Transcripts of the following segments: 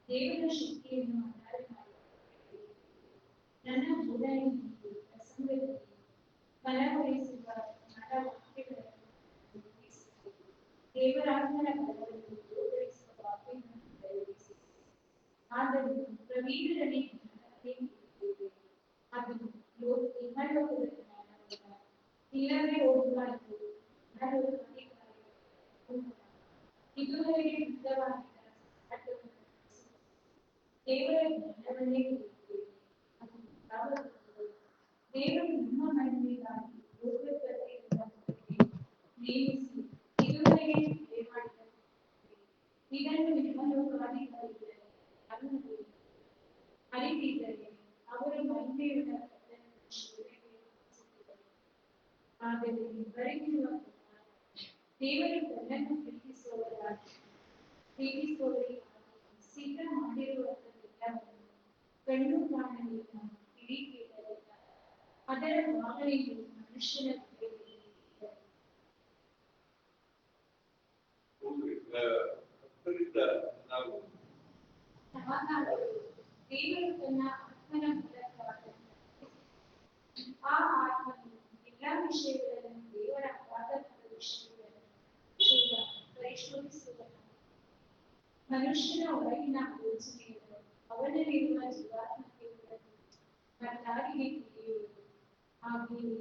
ದೇವರ ಶಕ್ತಿಯನ್ನು ಆಧಾರ ಮಾಡಿ ನನ್ನ ಬೋಧನೆಯಲ್ಲಿ ಪ್ರಸಂಗದಲ್ಲಿ ಬಲವಹಿಸುವ ವಾಕ್ಯಗಳನ್ನು ದೇವರಾತ್ಮನ ಬಲವನ್ನು ಗೋಚರಿಸುವ ವಾಕ್ಯಗಳನ್ನು ಪ್ರಯೋಗಿಸಿ ಆದರೂ ಪ್ರವೀಣರಲ್ಲಿ ಅದು ಇಹಲೋಕದ ಜ್ಞಾನವಲ್ಲ, ಇಲ್ಲವೇ ಓದುವುದು ಇದುವರೆಗೆ ಬುದ್ಧವಾಗಿದ್ದ ದೇವರ ಜ್ಞಾನವನ್ನೇ ಕುರಿತು ಅದು ದೇವರು ನಮ್ಮ ಮಹಿಮೆಗಾಗಿ ಲೋಕಪ್ರತಿಯಿಂದ ನೇಮಿಸಿ ಇದುವರೆಗೆ ಮಾಡಿದ ಇದನ್ನು ಇಹಲೋಕಾಧಿಕಾರಿಗಳೇ ಅರಿತಿದ್ದರೆ ಅವರು ಮಹಿಮೆಯುಳ್ಳ ಆದರೆ ಬರೆದಿರುವ ದೇವರು ತನ್ನನ್ನು ಪ್ರೀತಿಸುವವರಿಗಾಗಿ ಸಿದ್ಧ ಮಾಡಿರುವುದೆಲ್ಲವನ್ನು ಕಣ್ಣು ಕಾಣಲಿಲ್ಲ, ಕಿವಿ ಕೇಳಲಿಲ್ಲ, ಅದರ ಭಾವನೆಯು ಮನುಷ್ಯನ ದೇವರು ತನ್ನ ಆತ್ಮನ ಮೂಲಕ ಆ ಆತ್ಮನು ಎಲ್ಲಾ ವಿಷಯಗಳನ್ನು ದೇವರ ಅಗಾಧವಾದ ವಿಷಯಗಳನ್ನು ಪರಿಶೋಧಿಸುವ ಮನುಷ್ಯನ ಹೊರಗಿನ ಆಲೋಚನೆಗಳು ಅವನಲ್ಲಿರುವ ಜೀವಾತ್ಮತೆಗಳನ್ನು ಮತ್ತಾರಿಗೆ ತಿಳಿಯುವುದು. ಹಾಗೆಯೇ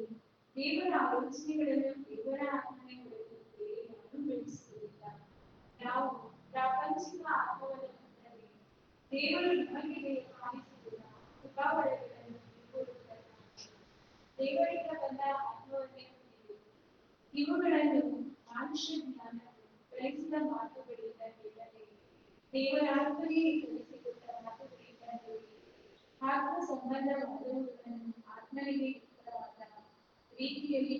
ದೇವರ ಆಲೋಚನೆಗಳನ್ನು ದೇವರ ಆತ್ಮನೆ ಹೊರತು ಬೇರೆ ಯಾರೂ ಬೆಳೆಸುವುದಿಲ್ಲ. ನಾವು ಪ್ರಾಪಂಚಿಕ ಆತ್ಮವನ್ನು ಹೊಂದದೆ ದೇವರು ನಮಗೆ ಕಾಣಿಸುವುದಿಲ್ಲ ಕೃಪಾವರಗಳನ್ನು ದೇವರಿಂದ ಬಂದ ಆತ್ಮವನ್ನೇ ಹೊಂದಿದೆ. ಇವುಗಳನ್ನು ಮನುಷ್ಯ ಜ್ಞಾನ ಕಲಿಸಿದ ಮಾತುಗಳಿಂದ ಕೇಳದೆ ದೇವರ ಆತ್ಮನೇ ಕಲಿಸಿಕೊಟ್ಟ ಮಾತುಗಳಿಂದ ಹೇಳಿ ಆತ್ಮ ಸಂಬಂಧವಾದವುಗಳನ್ನು ಆತ್ಮನಿಗೆ ಯುಕ್ತವಾದ ರೀತಿಯಲ್ಲಿ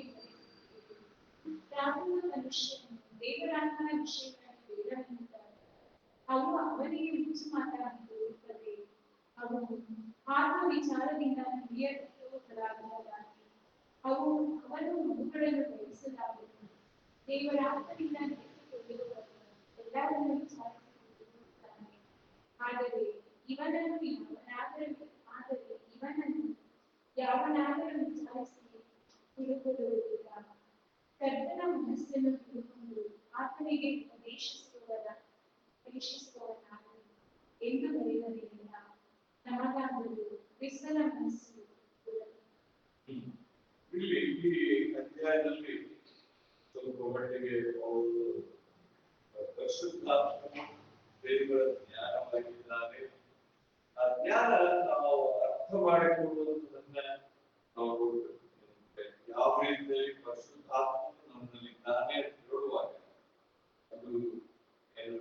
ಪ್ರಾರಂಭ ಮನುಷ್ಯನು ದೇವರಾತ್ಮನ ವಿಷಯಗಳನ್ನು ಹೇಳಬಹುದಾದ ಅವು ಅವನಿಗೆ ಹುಚ್ಚು ಮಾತಾಗಿ ತೋರುತ್ತದೆ. ಅವು ಆತ್ಮ ವಿಚಾರದಿಂದ ಹಿರಿಯರಾಗಿ ಅವು ಅವನು ಮಗುಗಳನ್ನು ಬಯಸಲಾಗುವುದು. ದೇವರ ಆತ್ಮದಿಂದ ನಡೆಸಿಕೊಳ್ಳುವವನು ಎಲ್ಲರನ್ನು ವಿಚಾರಿಸಿಕೊಳ್ಳುತ್ತಾನೆ. ಆದರೆ ಇವನನ್ನು ಯಾವನಾದರೂ ವಿಚಾರಿಸಿ ತಿಳುಕೊಳ್ಳುವುದಿಲ್ಲ. ಕರ್ತನ ಮನಸ್ಸನ್ನು ತಿಳ್ಕೊಂಡು ಆತನಿಗೆ ಉಪದೇಶಿಸುವವನಾಗಲಿ ಎಂದು ಬರೆಯುವುದರಿಂದ ನಮಗಾದರೂ ಕ್ರಿಸ್ತನ ಮನಸ್ಸು ಇಲ್ಲಿ ಈ ಅಧ್ಯಾಯದಲ್ಲಿ ಸ್ವಲ್ಪ ಮಟ್ಟಿಗೆ ಅವರು ಪರಿಶುದ್ಧಾತ್ಮನು ದೇವರ ಜ್ಞಾನವಾಗಿದ್ದಾನೆ. ಆ ಜ್ಞಾನ ನಾವು ಅರ್ಥ ಮಾಡಿಕೊಳ್ಳುವುದನ್ನ ನಾವು ಯಾವ ರೀತಿಯಲ್ಲಿ ಪರಿಶುದ್ಧಾತ್ಮನು ನಮ್ಮಲ್ಲಿದ್ದಾನೆ ಅಂತ ಹೇಳುವಾಗ ಅದು ಏನು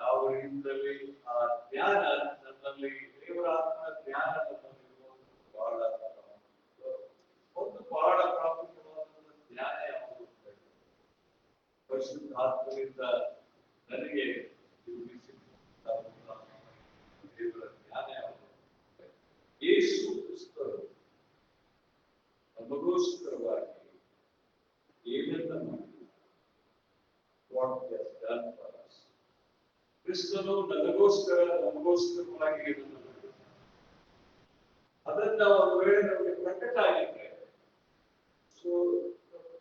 ಯಾವ ರೀತಿಯಲ್ಲಿ ಆ ಜ್ಞಾನ ನನ್ನಲ್ಲಿ ದೇವರಾತ್ಮ ಜ್ಞಾನ ಬಹಳ ಒಂದು ಬಹಳ ಪ್ರಾಮುಖ್ಯವಾದ ಜ್ಞಾನ ಯಾವುದು ಪರಿಶುದ್ಧಾತ್ಮದಿಂದ ನನಗೆ ದೇವರ ಜ್ಞಾನ ಯಾವುದು? ಯೇಸು ಕ್ರಿಸ್ತರು ನಮಗೋಸ್ಕರವಾಗಿ ಏನನ್ನ ಮಾಡಿದ್ರು? What he has done for us. ಕ್ರಿಸ್ತನು ನಮಗೋಸ್ಕರವಾಗಿ ಏನನ್ನ ಮಾಡಿದ್ರು? ಅದನ್ನ ಒಂದು ವೇಳೆ ನಮಗೆ ಪ್ರಕಟ ಆಗಿದ್ರೆ ಸೊ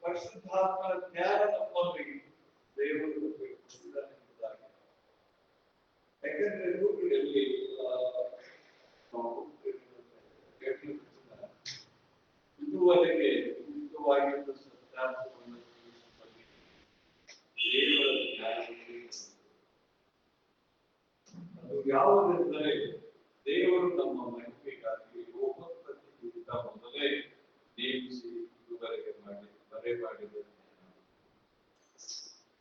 ಪರಿಶುದ್ಧಾತ್ಮ ಜ್ಞಾನ ನಮ್ಮಲ್ಲಿ ದೇವರು ಎಂಬುದಾಗಿ. ಯಾಕಂದ್ರೆ ರೂಪಿನಲ್ಲಿ ಇದುವರೆಗೆ ಮುಖ್ಯವಾಗಿದ್ದ ಸತ್ಯಾಂಶವನ್ನು ದೇವರ ಜ್ಞಾನದಲ್ಲಿ ಅದು ಯಾವುದೆಂದರೆ ದೇವರು ನಮ್ಮ ಮಹಿಮೆಗಾಗಿ ಲೋಕಪ್ರತಿಗಿಂತ ಮೊದಲೇ ನೇಮಿಸಿ ಇದುವರೆಗೆ ಬರೆಮಾಡಿದ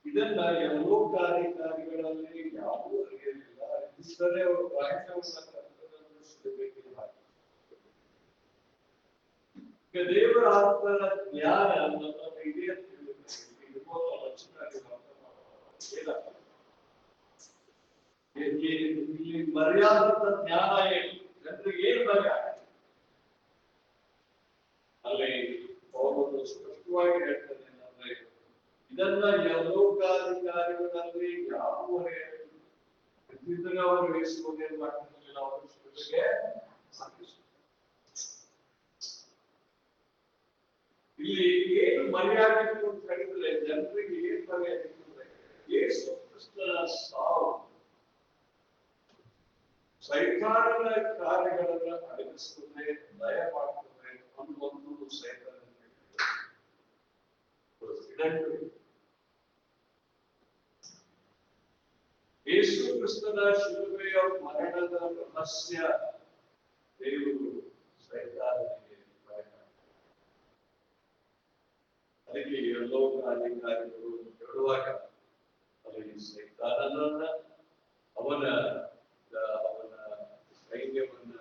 ಇದನ್ನ ಲೋಕಾಧಿಕಾರಿಗಳಲ್ಲಿ ಯಾವುದೂ ಅರಿಯಲಿಲ್ಲ. ಇಷ್ಟರೇ ಅವರು ಈಗ ದೇವರ ಆತ್ಮನ ಜ್ಞಾನ ನಮ್ಮನ್ನು ಇದೆ ಅಂತ ಇಲ್ಲಿ ಮರ್ಯಾದ ಜ್ಞಾನ ಏನು ಜನರಿಗೆ ಏನು ಮರ್ಯಾದೆ ಅಲ್ಲಿ ಅವರು ಸ್ಪಷ್ಟವಾಗಿ ಹೇಳ್ತಾರೆ ಏನಂದ್ರೆ ಇದನ್ನ ಲೋಕಾಧಿಕಾರಿಗಳಲ್ಲಿ ಯಾವ ಇದ್ದಾಗ ಅವರು ಯೇಸುವನ್ನು ಏನ್ ಮಾಡ್ತಿರ್ಲಿಲ್ಲ, ಅವರು ಶಿಲುಬೆಗೆ ಹಾಕಿದ್ರು. ಇಲ್ಲಿ ಏನು ಮರೆಯಾಗಿತ್ತು ಅಂತ ಹೇಳಿದ್ರೆ, ಜನರಿಗೆ ಏನ್ ಮರೆಯಾಗಿತ್ತು ಅಂದ್ರೆ ಯೇಸು ಕ್ರಿಸ್ತನ ಸಾವು ಸೈತಾನನ ಕಾರ್ಯಗಳನ್ನ ಅಡಗಿಸುತ್ತದೆ, ಲಯ ಮಾಡುತ್ತದೆ ಅನ್ನುವಂಥದ್ದು ಸೈತಾನನ ಯೇಸು ಕ್ರಿಸ್ತನ ಶಿಲುಬೆಯ ಮರಣದ ರಹಸ್ಯ ದೇವರು ಸೈತಾನನಿಗೆ ಬಯಲ. ಅದಕ್ಕೆ ಲೋಕ ಅಧಿಕಾರಿಗಳು ಹೇಳುವಾಗ ಅಲ್ಲಿ ಸೈತಾನನನ್ನ ಅವನ ಸೈನ್ಯವನ್ನ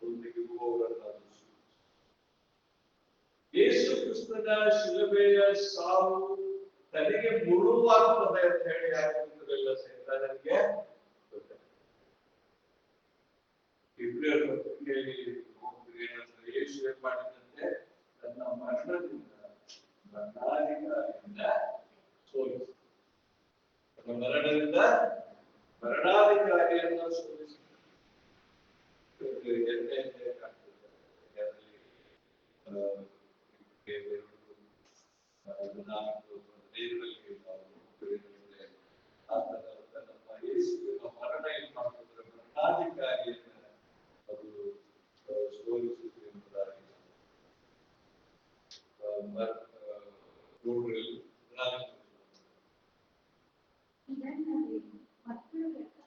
ತೆಗೆಯುವವರನ್ನ ಯೇಸು ಕ್ರಿಸ್ತನ ಶಿಲುಬೆಯ ಸಾವು ತನಗೆ ಮುಳುವಾಗ್ತದೆ ಅಂತ ಹೇಳಿ ಯಾರಿಲ್ಲ ಸೈತಾನನಿಗೆ ಗೊತ್ತಾಗ್ತದೆ. ಇಬ್ರಿಯರ ಪತ್ರಿಕೆಯಲ್ಲಿ ಏನಂದ್ರೆ ಯೇಸು ಏನ್ ಮಾಡಿದಂತೆ ತನ್ನ ಮರಣದಿಂದ ಮರಣಾಧಿಕಾರಿಯಿಂದ ಸೋಲಿಸಿ, ತನ್ನ ಮರಣದಿಂದ ಮರಣಾಧಿಕಾರಿಯನ್ನು ಸೋಲಿಸಿ ಮರಣ ಏನ್ ಮಾಡ್ತಿದ್ರೆ ಮರಣಾಧಿಕಾರಿಯನ್ನ ಅದು ಸೋಲಿಸಿದ್ರು ಎಂಬುದಾಗಿ ಮಕ್ಕಳು ರಕ್ತ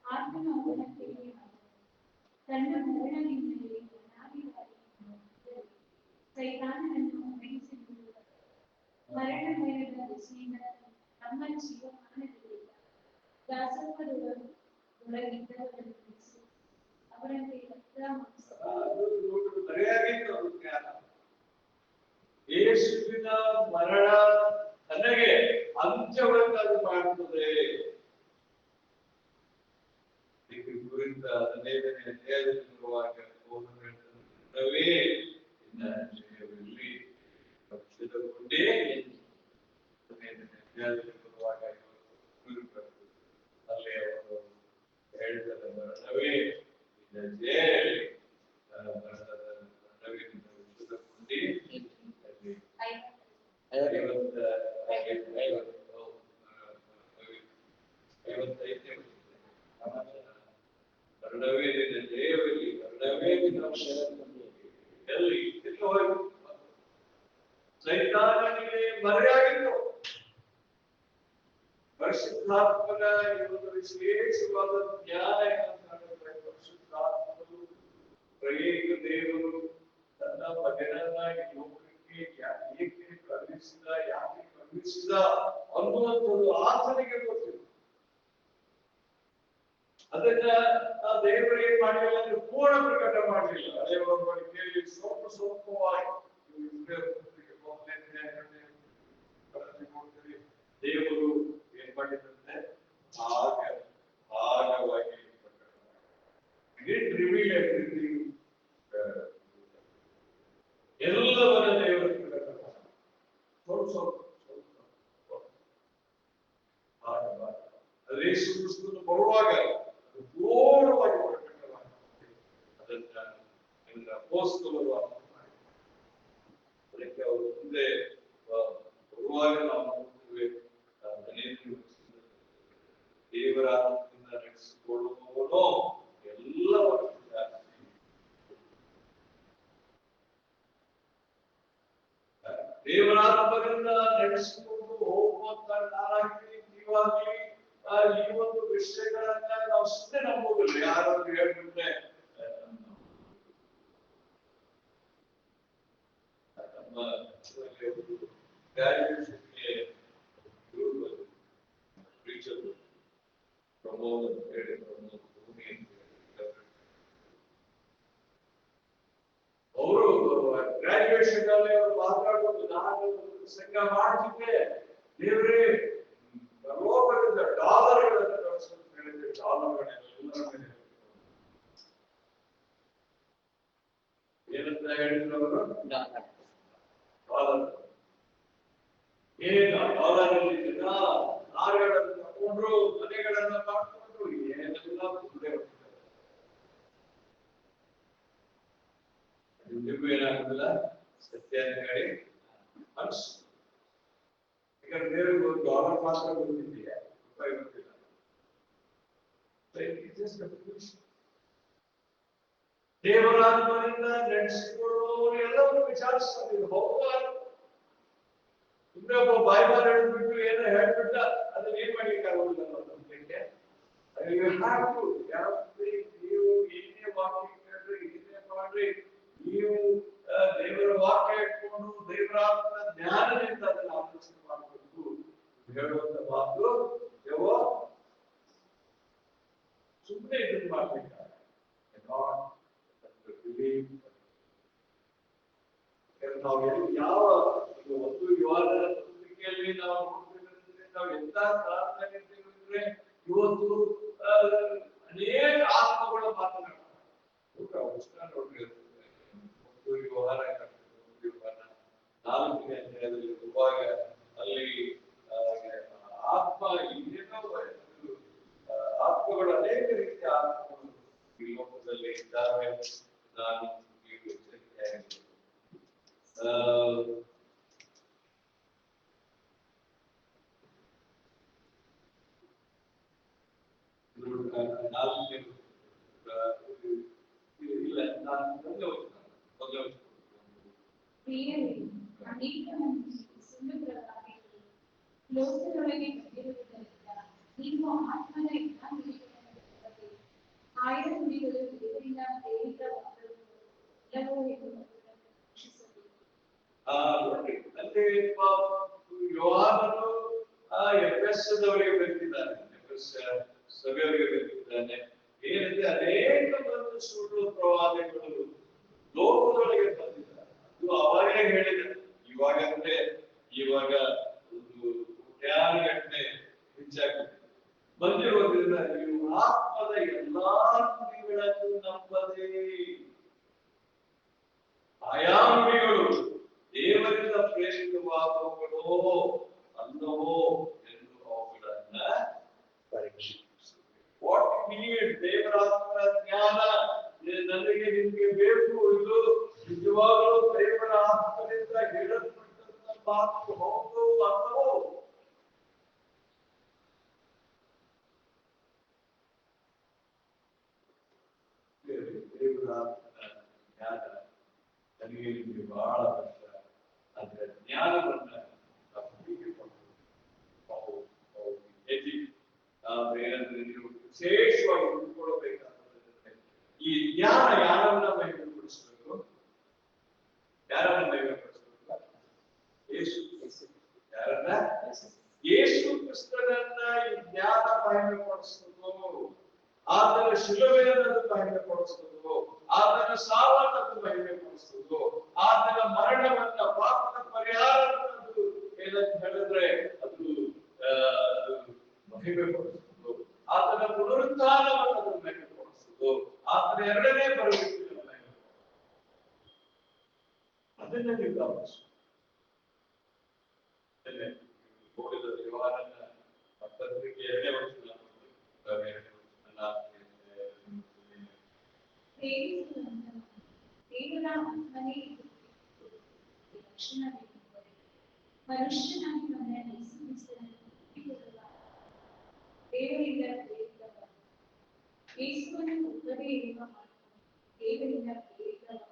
ಆತ್ಮನ ಅವನತೆಗೆ ತನ್ನ ಮರಣದಿಂದಲೇ ಸೈತಾನನನ್ನು ಅಡಗಿಸಿಕೊಳ್ಳುವ ಮರಣ ಭಯದ ರುಚಿಯಿಂದ ತಮ್ಮ ಜೀವಮಾನದಲ್ಲಿ ದಾಸತ್ವದೊಳಗಿದ್ದವರನ್ನು ಬಿಡಿಸಿ ಅವರಂತೆ ರಕ್ತ ಮಾಂಸ ಯೇಸುವಿನ ಮರಣ ತನಗೆ ಅಂತ್ಯವನ್ನಾಗಿ ಮಾಡುತ್ತದೆ. ಕುರಿತ 15ನೇ ಅಧ್ಯಾಯದಲ್ಲಿರುವಾಗ ಜಯವಿಲ್ಲಿ ಪಕ್ಷದೊಂದೇ 15ನೇ ಅಧ್ಯಾಯದಲ್ಲಿರುವಾಗ ಅಲ್ಲಿ ಅವರು ಹೇಳಿದರೆ ಮರಣವೇ ಜಯ ಸೈತಾನನಿಗೆ ಮರೆಯಾಗಿತ್ತು. ಪರಿಶುದ್ಧಾತ್ಮನ ಒಂದು ವಿಶೇಷವಾದ ಜ್ಞಾನ ಏನಂತಂದ್ರೆ, ಪರಿಶುದ್ಧಾತ್ಮರು ತ್ರಯೇಕ ದೇವರು ತನ್ನ ಮಗನನ್ನ ಲೋಕಕ್ಕೆ ಏಕೆ ಕಳುಹಿಸಿದ, ಯಾಕೆ ಕಳುಹಿಸಿದ ಅನ್ನುವಂಥದ್ದು ಆತನಿಗೆ ಗೊತ್ತಿತ್ತು. ಅದನ್ನ ಆ ದೇವರು ಏನ್ ಮಾಡಲಿಲ್ಲ ಅಂದ್ರೆ ಪೂರ್ಣ ಪ್ರಕಟ ಮಾಡಲಿಲ್ಲ. ಅದೇ ಒಬ್ಬರು ಕೇಳಿ ಸ್ವಲ್ಪವಾಗಿ ದೇವರು ಏನ್ ಮಾಡಿದಂತೆ ಭಾಗವಾಗಿ ಎಲ್ಲವನ್ನ ದೇವರು ಪ್ರಕಟ ಯೇಸು ಕ್ರಿಸ್ತನು ಬರುವಾಗ ಅದು ಪೂರ್ಣವಾಗಿ ಪ್ರಕಟವಾಗಿದೆ. ಅದನ್ನ ಅಪೊಸ್ತಲರು ಅದಕ್ಕೆ ಅವರು ಮುಂದೆ ಬರುವಾಗ ನಾವು ನೋಡ್ತೇವೆ, ದೇವರ ಆತ್ಮದಿಂದ ನಡೆಸಿಕೊಳ್ಳುವವನು ಎಲ್ಲವನ್ನು ದೇವರಾತ್ಮರಿಂದ ನಡೆಸಿಕೊಂಡು ಹೋಗುವಂತ ನಾನಾಗ್ಲಿ ನೀವಾಗ್ಲಿ ಈ ಒಂದು ವಿಷಯಗಳನ್ನ ನಾವು ಸುಮ್ಮನೆ ನಂಬೋದಿಲ್ಲ. ಯಾರಾದ್ರೂ ಹೇಳ್ಬಿಟ್ರೆ ನಮ್ಮ ಗ್ರಾಜುಯೇಷನ್ಗೆ ಟೀಚರ್ ಪ್ರಮೋದ್ ಅಂತ ಹೇಳಿ ಅವರು ಗ್ರಾಜುಯೇಷನ್ ಅಲ್ಲಿ ಅವರು ಮಾತಾಡೋದು, ನಾನು ಸಂಘ ಮಾಡ್ತಿದ್ದೆ, ದೇವರೇ ಲೋಕದಿಂದ ಡಾಲರ್ಗಳನ್ನು ಕಳಿಸ್ಕೊಂಡು ಹೇಳಿದ್ರೆ ಡಾಲರ್ಗಳೆಲ್ಲ ಏನಂತ ಹೇಳಿದ್ರು ಅವರು? ಡಾಲರ್. ಏನ ಡಾಲರ್ ಅಲ್ಲಿ ಜನ ನಾರುಗಳನ್ನು ಕಟ್ಕೊಂಡ್ರು, ಮನೆಗಳನ್ನ ಮಾಡ್ಕೊಂಡ್ರು, ಏನೆಲ್ಲ ಮುಂದೆ ಹೋಗ್ತಾರೆ. ನಿಮಗೂ ಏನಾಗುದಿಲ್ಲ, ಸತ್ಯ ಹೇಳಿ ಅನ್ಸ್. ಯಾಕಂದ್ರೆ ದೇವರಿಗೆ ಒಂದು ಡಾಲರ್ ಮಾತ್ರ ಗೊತ್ತಿದೆಯಾ, ರೂಪಾಯಿ ಗೊತ್ತಿಲ್ಲ. ದೇವರಾತ್ಮನಿಂದ ನಡೆಸಿಕೊಳ್ಳುವವರು ಎಲ್ಲವನ್ನೂ ವಿಚಾರಿಸ್ತಾರೆ. ಹೌದಾ, ಇನ್ನೊಬ್ಬ ಬೈಬಲ್ ಹೇಳ್ಬಿಟ್ಟು ಏನೋ ಹೇಳ್ಬಿಟ್ಟ ಅದನ್ನ ಏನ್ ಮಾಡ್ಲಿಕ್ಕೆ ಆಗುದಿಲ್ಲ ನಮಗೆ. ನೀವು ಏನೇ ವಾಕ್ಯ ಕೇಳ್ರಿ, ಏನೇ ಮಾಡ್ರಿ, ನೀವು ದೇವರ ವಾಕ್ಯ ಇಟ್ಕೊಂಡು ದೇವರಾತ್ಮನ ಜ್ಞಾನದಿಂದ ಅದನ್ನು ಆಲೋಚನೆ ಮಾಡಬೇಕು. ಹೇಳುವಂತ ಮಾತು ದೇವ ಸುಮ್ಮನೆ ಇದನ್ನು ಮಾಡ್ಬೇಕಾದ್ರೆ ನಾವು ಯಾವ ಒಂದು ವಿವಾದ ಪತ್ರಿಕೆಯಲ್ಲಿ ನಾವು ನೋಡ್ಬೇಕಂದ್ರೆ ನಾವು ಎಂತ ಪ್ರಾರ್ಥನೆ ಅಂದ್ರೆ ಇವತ್ತು ಅನೇಕ ಆತ್ಮಗಳ ಮಾತನಾಡ್ತಾರೆ. ನೋಡ್ರಿ, ಒಂದು ವ್ಯವಹಾರ 4ನೇ ಅಧ್ಯಾಯದಲ್ಲಿ ಇರುವಾಗ ಅಲ್ಲಿ ಆತ್ಮ ಏನೇನೋ ಆತ್ಮಗಳು, ಅನೇಕ ರೀತಿಯ ಆತ್ಮಗಳು ಈ ಲೋಕದಲ್ಲಿ ಇದ್ದಾವೆ. ನಾನು ಎಚ್ಚರಿಕೆಯಾಗಿದ್ದೇನೆ. ಇಲ್ಲ, ನಾನು ಮೊದಲು ಅನೇಕ ಮಂದಿ ಸುಳ್ಳು ಪ್ರವಾದಿಗಳು ಲೋಕದೊಳಗೆ ಬಂದಿರುವುದರಿಂದ ನೀವು ಆತ್ಮನ ಆಯ್ದ ನುಡಿಗಳು ದೇವರಿಂದ ಪ್ರೇರಿತವಾದವು ಎಲ್ಲವೂ ಎಂದು ರಕ್ಷಿಸಬೇಕು. ನೋಡಿ, ಅಲ್ಲಿ ಯೋಹಾನನು ಎಫೆಸದವರಿಗೆ ಬರೆದಿದ್ದಾನೆ, ಎಫೆಸ ಸಭೆಯವರಿಗೆ ಬರೆದಿದ್ದಾನೆ. ಏನಂದ್ರೆ ಅನೇಕ ಮಂದಿ ಸುಳ್ಳು ಪ್ರವಾದಿಗಳು ಲೋಕದೊಳಗೆ ಬಂದಿದ್ದಾರೆ. ಅದು ಅವರೇ ಹೇಳಿದ್ದಾರೆ. ಇವಾಗ ಒಂದು ಜ್ಞಾನಗಟ್ಟಲೆ ಹೆಚ್ಚಾಗಿದೆ ಬಂದಿರೋದ್ರಿಂದ ನೀವು ಆತ್ಮದ ಎಲ್ಲಾ ನುಡಿಗಳನ್ನು ನಂಬದೆ, ಆಯಾ ನುಡಿಗಳು ದೇವರಿಂದ ಪ್ರೇರಿತವಾದವುಗಳೋ ಅಲ್ಲವೋ ಎಂದು ಅವುಗಳನ್ನ ಪರೀಕ್ಷಿಸಬೇಕು. ವಾಟ್ ನೀಡ್, ದೇವರಾತ್ಮನ ಜ್ಞಾನ ನನಗೆ ನಿಮಗೆ ಬೇಕು. ಇದು ನಿಜವಾಗಲೂ ದೇವರ ಆತ್ಮದಿಂದ ಹೇಳಲ್ಪಟ್ಟಂತ ಮಾತು ಹೌದು ಅಲ್ಲವೋ? ದೇವರ ಆತ್ಮನ ಜ್ಞಾನ ನನಗೆ ನಿಮಗೆ ಬಹಳ ಕಷ್ಟ. ಅದರ ಜ್ಞಾನವನ್ನ ನಾವು ಹೀಗೆ ಏನಂದ್ರೆ ನೀವು ವಿಶೇಷವಾಗಿ ತಿಳ್ಕೊಳ್ಬೇಕಾದ್ರೆ ಈ ಜ್ಞಾನ ಯಾರನ್ನ ಮಹಿಮೆಪಡಿಸಬೇಕು? ಯಾರನ್ನ ಮಹಿಮೆಪಡಿಸಬೇಕು? ಯಾರನ್ನ? ಯೇಸು ಕ್ರಿಸ್ತನನ್ನ ಈ ಜ್ಞಾನ ಮಹಿಮೆಪಡಿಸಬೇಕು. ಆತನ ಶಿಲುಬೆಯನ್ನು ಮಹಿಮೆಪಡಿಸುವುದು, ಆತನ ಸಾವನ್ನನ್ನು ಮಹಿಮೆಪಡಿಸುವುದು, ಆತನ ಮರಣವನ್ನ, ಪಾಪದ ಪರಿಹಾರವನ್ನು ಏನಂತ ಹೇಳಿದ್ರೆ ಅದು ಮಹಿಮೆಪಡಿಸುವುದು, ಆತನ ಪುನರುತ್ಥಾನವನ್ನು ಅದು ಮಹಿಮೆಪಡಿಸುವುದು, ಆತನ ಎರಡನೇ ಬರುವಿಕೆಯನ್ನು ಮಹಿಮೆಪಡಿಸುವುದು. ಅದನ್ನ ನೀವು ಗಮನಿಸಿ. ಓದಿದ ವ್ಯವಹಾರನ ಪತ್ರಿಕೆ 2ನೇ ವಚನ ಮನುಷ್ಯನಾಗಿ ದೇವರಿಂದ ಪ್ರೇರಿತವಾದ ಯೇಸುವನ್ನು ಒಬ್ಬರೇ ಇರುವ ದೇವರಿಂದ ಪ್ರೇರಿತವಾದ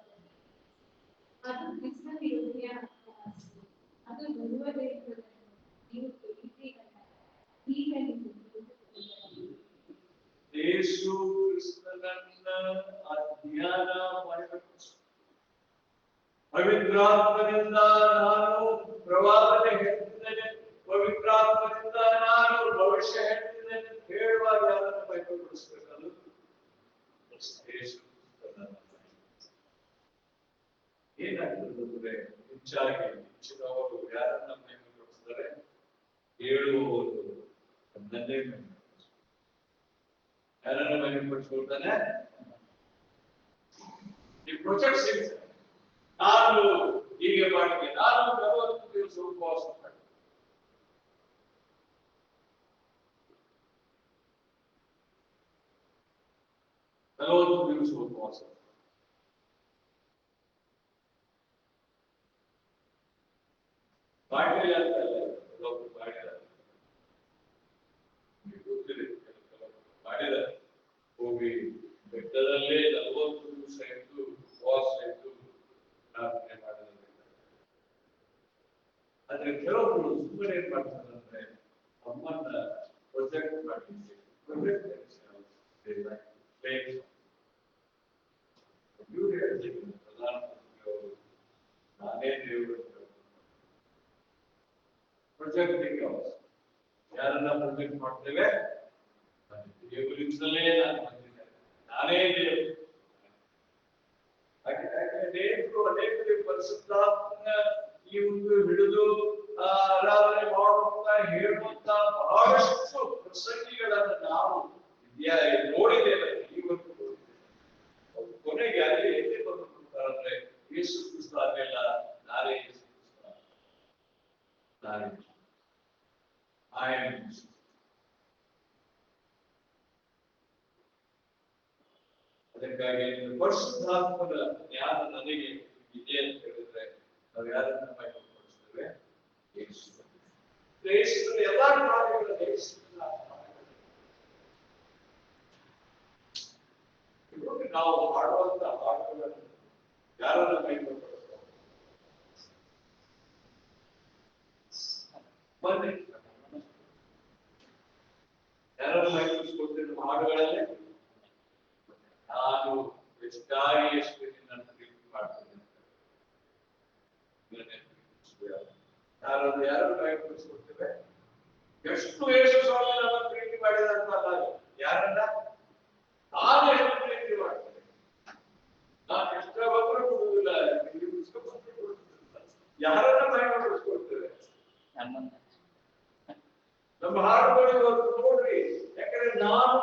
ಅದು ಕ್ರಿಸ್ತ ವಿರೋಧಿಯ ಆತ್ಮವಾಸಿ. ಅದು ಬರುವ ದೇವರನ್ನು ನೀವು ಪ್ರೀತಿಗಲ್ಲ, ಈಗ ನೀವು ಯೇಸು ಕ್ರಿಸ್ತನನ್ನ ಅಜ್ಞಾನ ಮಾಡಿಬಿಟ್ಟು ಪವಿತ್ರಾತ್ಮನಿಂದ ನಾನು ಪ್ರವಾದನೆ ಹೇಳ್ತಿದ್ದೇನೆ, ಪವಿತ್ರಾತ್ಮನಿಂದ ನಾನು ಭವಿಷ್ಯ ಹೇಳ್ತಿದ್ದೇನೆ ಹೇಳುವಾಗ ಯಾರನ್ನು ಮಹಿಮೆಪಡಿಸಬೇಕದು? ಯೇಸು ಕ್ರಿಸ್ತನನ್ನ. ಏನಾಗ್ತದೆ ಹೆಚ್ಚಿನವರು ಯಾರನ್ನ ಮಹಿಮೆಪಡಿಸ್ತಾರೆ? ಹೇಳುವವರು ನನ್ನೇ ಯಾರನ್ನ ಮಹಿಮೆಪಡಿಸ್ಕೊಳ್ತಾನೆ? ಈ ಪ್ರೊಜೆಕ್ಟ್ ಸಿಗ್ತದೆ. ನಾನು ಹೀಗೆ ಮಾಡಿದೆ, ನಾನು 40 ದಿವಸ ಉಪವಾಸ ಮಾಡಿದೆ. 40 ದಿವಸ ಉಪವಾಸ ಮಾಡಿಲ್ಲ ಅಂತಲ್ಲ, ಕೆಲವೊಬ್ರು ಮಾಡಿದ್ದಾರೆ, ಗೊತ್ತಿದೆ, ಕೆಲವೊಬ್ರು ಮಾಡಿದ್ದಾರೆ. ಹೋಗಿ ಬೆಟ್ಟದಲ್ಲೇ 40 ದಿವಸ ಇದ್ದು ಉಪವಾಸ ಇದ್ದು ಪ್ರಾರ್ಥನೆ ಮಾಡಿದ್ದಾರೆ. ಆದ್ರೆ ಕೆಲವೊಬ್ರು ಸುಮ್ಮನೆ ಏನ್ ಮಾಡ್ತಾರೆ ಅಂದ್ರೆ ಅಮ್ಮನ್ನ ಪ್ರೊಜೆಕ್ಟ್ ಮಾಡಲಿಕ್ಕೆ ಇವ್ರು ಹೇಳ್ತೀವಿ ಪ್ರಧಾನಮಂತ್ರಿಯವರು ನಾನೇ ದೇವರು ಪ್ರೊಜೆಕ್ಟಿಂಗ್ ಅವರ್ಸ್ ಯಾರನ್ನ ಪ್ರೊಜೆಕ್ಟ್ ಮಾಡ್ತೇವೆ, ದೇವರಿಂದಲೇ ನಾನು ಬಂದಿದ್ದೇನೆ, ನಾನೇ ದೇವರು. ದೇವರು ಅನೇಕ ಪರಿಶುದ್ಧಾತ್ಮನ ಈ ಒಂದು ಹಿಡಿದು ಆರಾಧನೆ ಮಾಡುವಂತ ಹೇಳುವಂತ ಬಹಳಷ್ಟು ಪ್ರಸಂಗಿಗಳನ್ನ ನಾವು ನೋಡಿದ್ದೇವೆ. ಇವತ್ತು ಕೊನೆಗೆ ಅಲ್ಲಿ ಎಲ್ಲಿ ಬಂದುಬಿಡ್ತಾರಂದ್ರೆ ಯೇಸು ಕ್ರಿಸ್ತ ಆಗಲಿಲ್ಲ, ನಾನೇ ಯೇಸು ಕ್ರಿಸ್ತ, ನಾನೇ ಅದಕ್ಕಾಗಿ ಪರಿಶುದ್ಧಾತ್ಮನ ಜ್ಞಾನ ನನಗೆ ಇದೆ ಅಂತ ಹೇಳಿದ್ರೆ ನಾವು ಯಾರನ್ನ ಮಹಿಮೆಪಡಿಸ್ತೇವೆ? ಯೇಸು. ಯೇಸುವಿನ ಎಲ್ಲಾ ಕಾರ್ಯಗಳ ನಾವು ಹಾಡುವಂತ ಹಾಡುಗಳನ್ನು ಯಾರನ್ನ ಮಹಿಮೆಪಡಿಸ್ತೇವೆ? ಬನ್ನಿ, ಯಾರನ್ನ ಮಹಿಮೆಪಡಿಸ್ಕೊಳ್ತೇವೆ? ನಮ್ಮ ಹಾಡುಗಳಲ್ಲೇ ನಾನು ಹೆಚ್ಚಾಗಿ ಎಷ್ಟು ನಿನ್ನನ್ನು ಪ್ರೀತಿ ಮಾಡ್ತೇನೆ, ಯಾರನ್ನು ಮಹಿಮೆಪಡಿಸ್ಕೊಳ್ತೇವೆ? ಎಷ್ಟು ಯೇಸು ಸ್ವಾಮಿ ನನ್ನ ಪ್ರೀತಿ ಮಾಡಿದಂತಲ್ಲ, ಯಾರನ್ನ ನಾನು ಎಷ್ಟು ಪ್ರೀತಿ ಮಾಡ್ತೇನೆ, ನಾನು ಎಷ್ಟರ ಬಂದರೂ ಕೊಡುವುದಿಲ್ಲ, ಯಾರನ್ನ ಮಹಿಮೆಪಡಿಸ್ಕೊಳ್ತೇವೆ? ನಮ್ಮ ಹಾಡುಗಳು ಇವತ್ತು ನೋಡ್ರಿ, ಯಾಕಂದ್ರೆ ನಾನು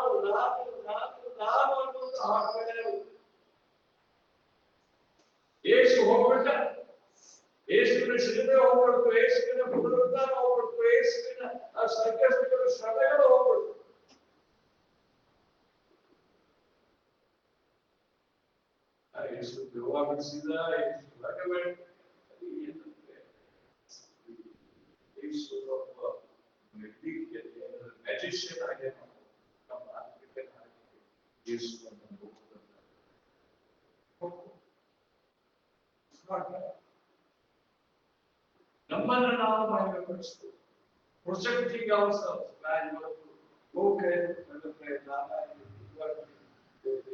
ಅನ್ನುವಂತ ಹಾಡುಗಳೇ ಯೇಸು ಹೋಗ್ಬಿಟ್ಟ, ಯೇಸುವಿನ ಶಿಲುಬೆ ಹೋಗ್ಬಿಡ್ತು, ಯೇಸುವಿನ ಪುನರುತ್ಥಾನ ಹೋಗ್ಬಿಡ್ತು, ಯೇಸುವಿನ ಸಂಕಷ್ಟಗಳು ಶ್ರಮೆಗಳು ಹೋಗ್ಬಿಡ್ತು. ಯೇಸು ದೆವ್ವ ಬಿಡಿಸಿದ, ಯೇಸು ಯೇಸು ಒಬ್ಬ ಮ್ಯಾಜಿಷಿಯನ್ ಆಗಿ ನಮ್ಮ ಆರ್ಥಿಕ ಯೇಸುವನ್ನು ನಮ್ಮನ್ನು ನಾವು ಮಹಿಮೆಪಡಿಸ್ತೀವಿ. Projecting ourselves.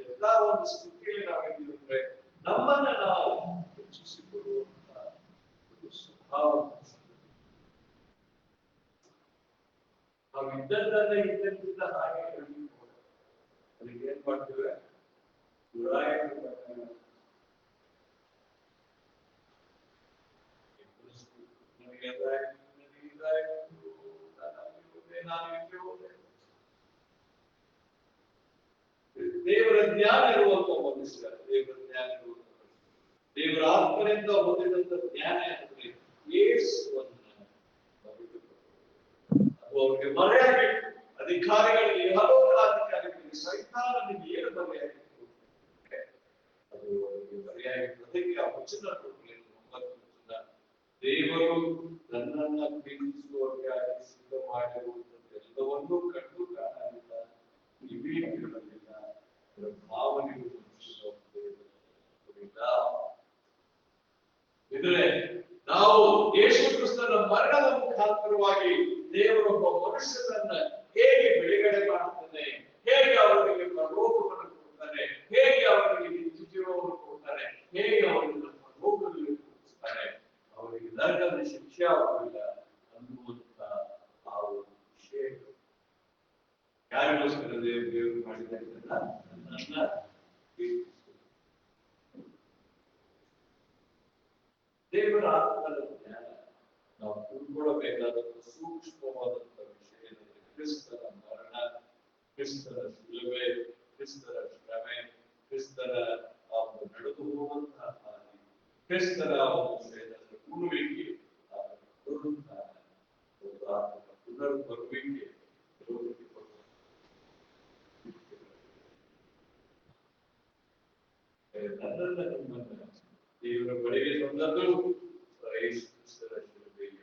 ಎಲ್ಲ ಒಂದು ಸ್ಥಿತಿಯಲ್ಲಿ ನಾವಿದ್ದೀವಿ, ನಮ್ಮನ್ನು ನಾವು ಹೆಚ್ಚಿಸಿಕೊಳ್ಳುವಂತ ಸ್ವಭಾವ. ನಾವು ಇದ್ದದ್ದನ್ನೇ ಇದ್ದಂತಿದ್ದ ಹಾಗೆ ಹೇಳಿಕೊಳ್ಳೋದು. ಅದಕ್ಕೆ ಏನ್ ಮಾಡ್ತೇವೆ? ದೇವರ ಜ್ಞಾನ ಇರುವಂತ ಮನುಷ್ಯ, ದೇವರ ಜ್ಞಾನ ಇರುವಂತ ದೇವರ ಆತ್ಮನಿಂದ ಹೊಂದಿದಂತ ಜ್ಞಾನ ಅಂದರೆ ಯೇಸುವನ್ನು ಅವರಿಗೆ ಮರೆಯಾಗಿತ್ತು. ಅಧಿಕಾರಿಗಳಿಗೆ, ಹಲವಾರು ಅಧಿಕಾರಿಗಳಿಗೆ, ಸೈತಾನನಿಗೆ ಏನು ಮರೆಯಾಗಿತ್ತು? ಅದು ಅವರಿಗೆ ಮರೆಯಾಗಿತ್ತು. ಅದಕ್ಕೆ ಆ ವಚನ ದೇವರು ನನ್ನನ್ನ ಪ್ರೀತಿಸುವವರಿಗಾಗಿ ಸಿದ್ಧ ಮಾಡಿರುವುದೆಲ್ಲವನ್ನೂ ಕಂಡು ಕಾಣಲಿಲ್ಲ, ಕಿವಿ ಕೇಳಲಿಲ್ಲ, ಭಾವನೆಗಳು ಇದ್ರೆ ನಾವು ಯೇಸು ಕ್ರಿಸ್ತನ ಮರಣದ ಮುಖಾಂತರವಾಗಿ ದೇವರೊಬ್ಬ ಮನುಷ್ಯನನ್ನ ಹೇಗೆ ಬಿಡುಗಡೆ ಮಾಡುತ್ತಾನೆ, ಹೇಗೆ ಅವರಿಗೆ ಪರಲೋಕವನ್ನು ಕೊಡ್ತಾನೆ, ಹೇಗೆ ಅವರಿಗೆ ನಿತ್ಯ ಜೀವವನ್ನು ಕೊಡ್ತಾನೆ, ಹೇಗೆ ಅವರಿಗೆ ಪರಲೋಕದಲ್ಲಿ ಕೂರಿಸ್ತಾನೆ, ಅವರಿಗೆ ನರಕದ ಶಿಕ್ಷೆ ಆಗುವುದಿಲ್ಲ ಅನ್ನುವಂತ ಆ ಒಂದು ವಿಷಯ ಯಾರಿಗೋಸ್ಕರ ದೇವರು ಮಾಡಿದ್ದಾರೆ? ನನ್ನನ್ನ ದೇವರ ಆತ್ಮದ ಜ್ಞಾನ ನಾವು ತಿಳ್ಕೊಳ್ಳಬೇಕಾದಂತ ಸೂಕ್ಷ್ಮವಾದಂತ ವಿಷಯ ಏನಂದ್ರೆ ಕ್ರಿಸ್ತನ ಮರಣ, ಕ್ರಿಸ್ತನ ಶಿಲುಬೆ, ಕ್ರಿಸ್ತನ ಶ್ರಮೆ, ಕ್ರಿಸ್ತನ ಒಂದು ನಡೆದು ಹೋಗುವಂತಹ ಹಾದಿ, ಕ್ರಿಸ್ತನ ಒಂದು ಉಳುವಿಕೆ, ಪುನರುತ್ಥಾನ, ಪುನರ್ಬರುವಿಕೆ, ನನ್ನನ್ನು ನಿಮ್ಮನ್ನು ದೇವರ ಬಳಿಗೆ ತಂದದ್ದು ಯೇಸು ಕ್ರಿಸ್ತರ ಶಿಲುಬೆಗೆ.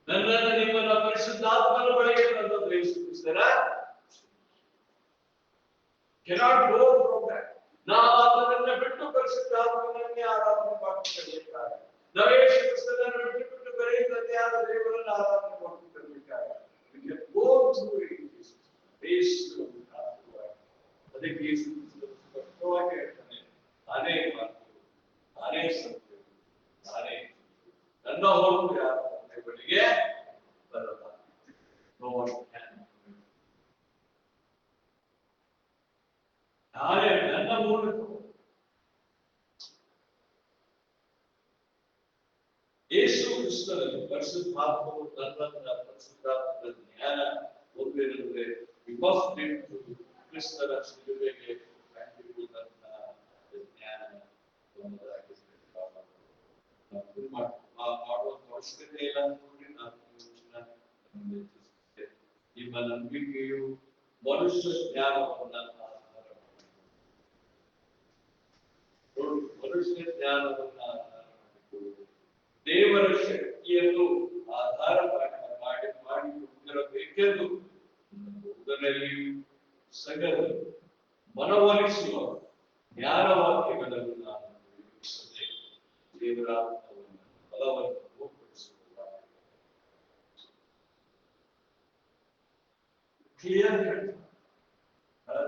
ನನ್ನನ್ನು ನಿಮ್ಮನ್ನ ಪರಿಶುದ್ಧಾತ್ಮನ ಬಳಿಗೆ ತಂದದ್ದು ಯೇಸು ಕ್ರಿಸ್ತರ. cannot go from that. ನಾವು ಆತನನ್ನು ಬಿಟ್ಟು ಪರಿಶುದ್ಧಾತ್ಮನನ್ನೇ ಆರಾಧನೆ ಮಾಡ್ತಿರ್ಬೇಕಾಗ, ನಾವು ಯೇಸು ಕ್ರಿಸ್ತನನ್ನು ಬಿಟ್ಟು ಬರೀ ತಂದೆಯಾದ ದೇವರನ್ನು ಆರಾಧನೆ ಮಾಡ್ತಿರ್ಬೇಕಾಗ, ಅದಕ್ಕೆ ಯೇಸು ಕ್ರಿಸ್ತನು ಸ್ಪಷ್ಟವಾಗಿ ಹೇಳ್ತಾನೆ, ನಾನೇ ಮಾತು, ನಾನೇ ಸತ್ಯ, ನಾನೇ ನನ್ನ ಹೊರತು ಯಾರು ತಂದೆ ಬಳಿಗೆ ಬರಲ್ಲ. ನಾನೇ ನನ್ನ ಮೂಲಕ ಯೇಸು ಕ್ರಿಸ್ತನಲ್ಲಿ ಪರಿಶುದ್ಧಾತ್ಮವು ನನ್ನನ್ನ ಪರಿಶುದ್ಧಾತ್ಮದ ಜ್ಞಾನ ಹೊಂದಿರುತ್ತದೆ. ಕ್ರಿಸ್ತನ ಶಿಲುಬೆಗೆ ಅಂಟಿಕೊಂಡಂತ ಜ್ಞಾನ ಮಾಡುವಂತ ಅವಶ್ಯಕತೆ ಇಲ್ಲ ನೋಡಿ. ನಿಮ್ಮ ನಂಬಿಕೆಯು ಮನುಷ್ಯ ಜ್ಞಾನವನ್ನ ಮನುಷ್ಯ ಜ್ಞಾನವನ್ನ ದೇವರ ಶಕ್ತಿಯನ್ನು ಆಧಾರ ಮಾಡಿಕೊಂಡಿರಬೇಕೆಂದು ಉದರಲ್ಲಿಯೂ ಸಗಲು ಮನವೊಲಿಸುವ ಜ್ಞಾನವಾಕ್ಯಗಳನ್ನು ನಾನು ತಿಳಿಸುತ್ತೇನೆ. ದೇವರ ಫಲವನ್ನು ರೂಪಿಸುವ ಕ್ಲಿಯರ್ ಹೇಳ್ತಾರೆ.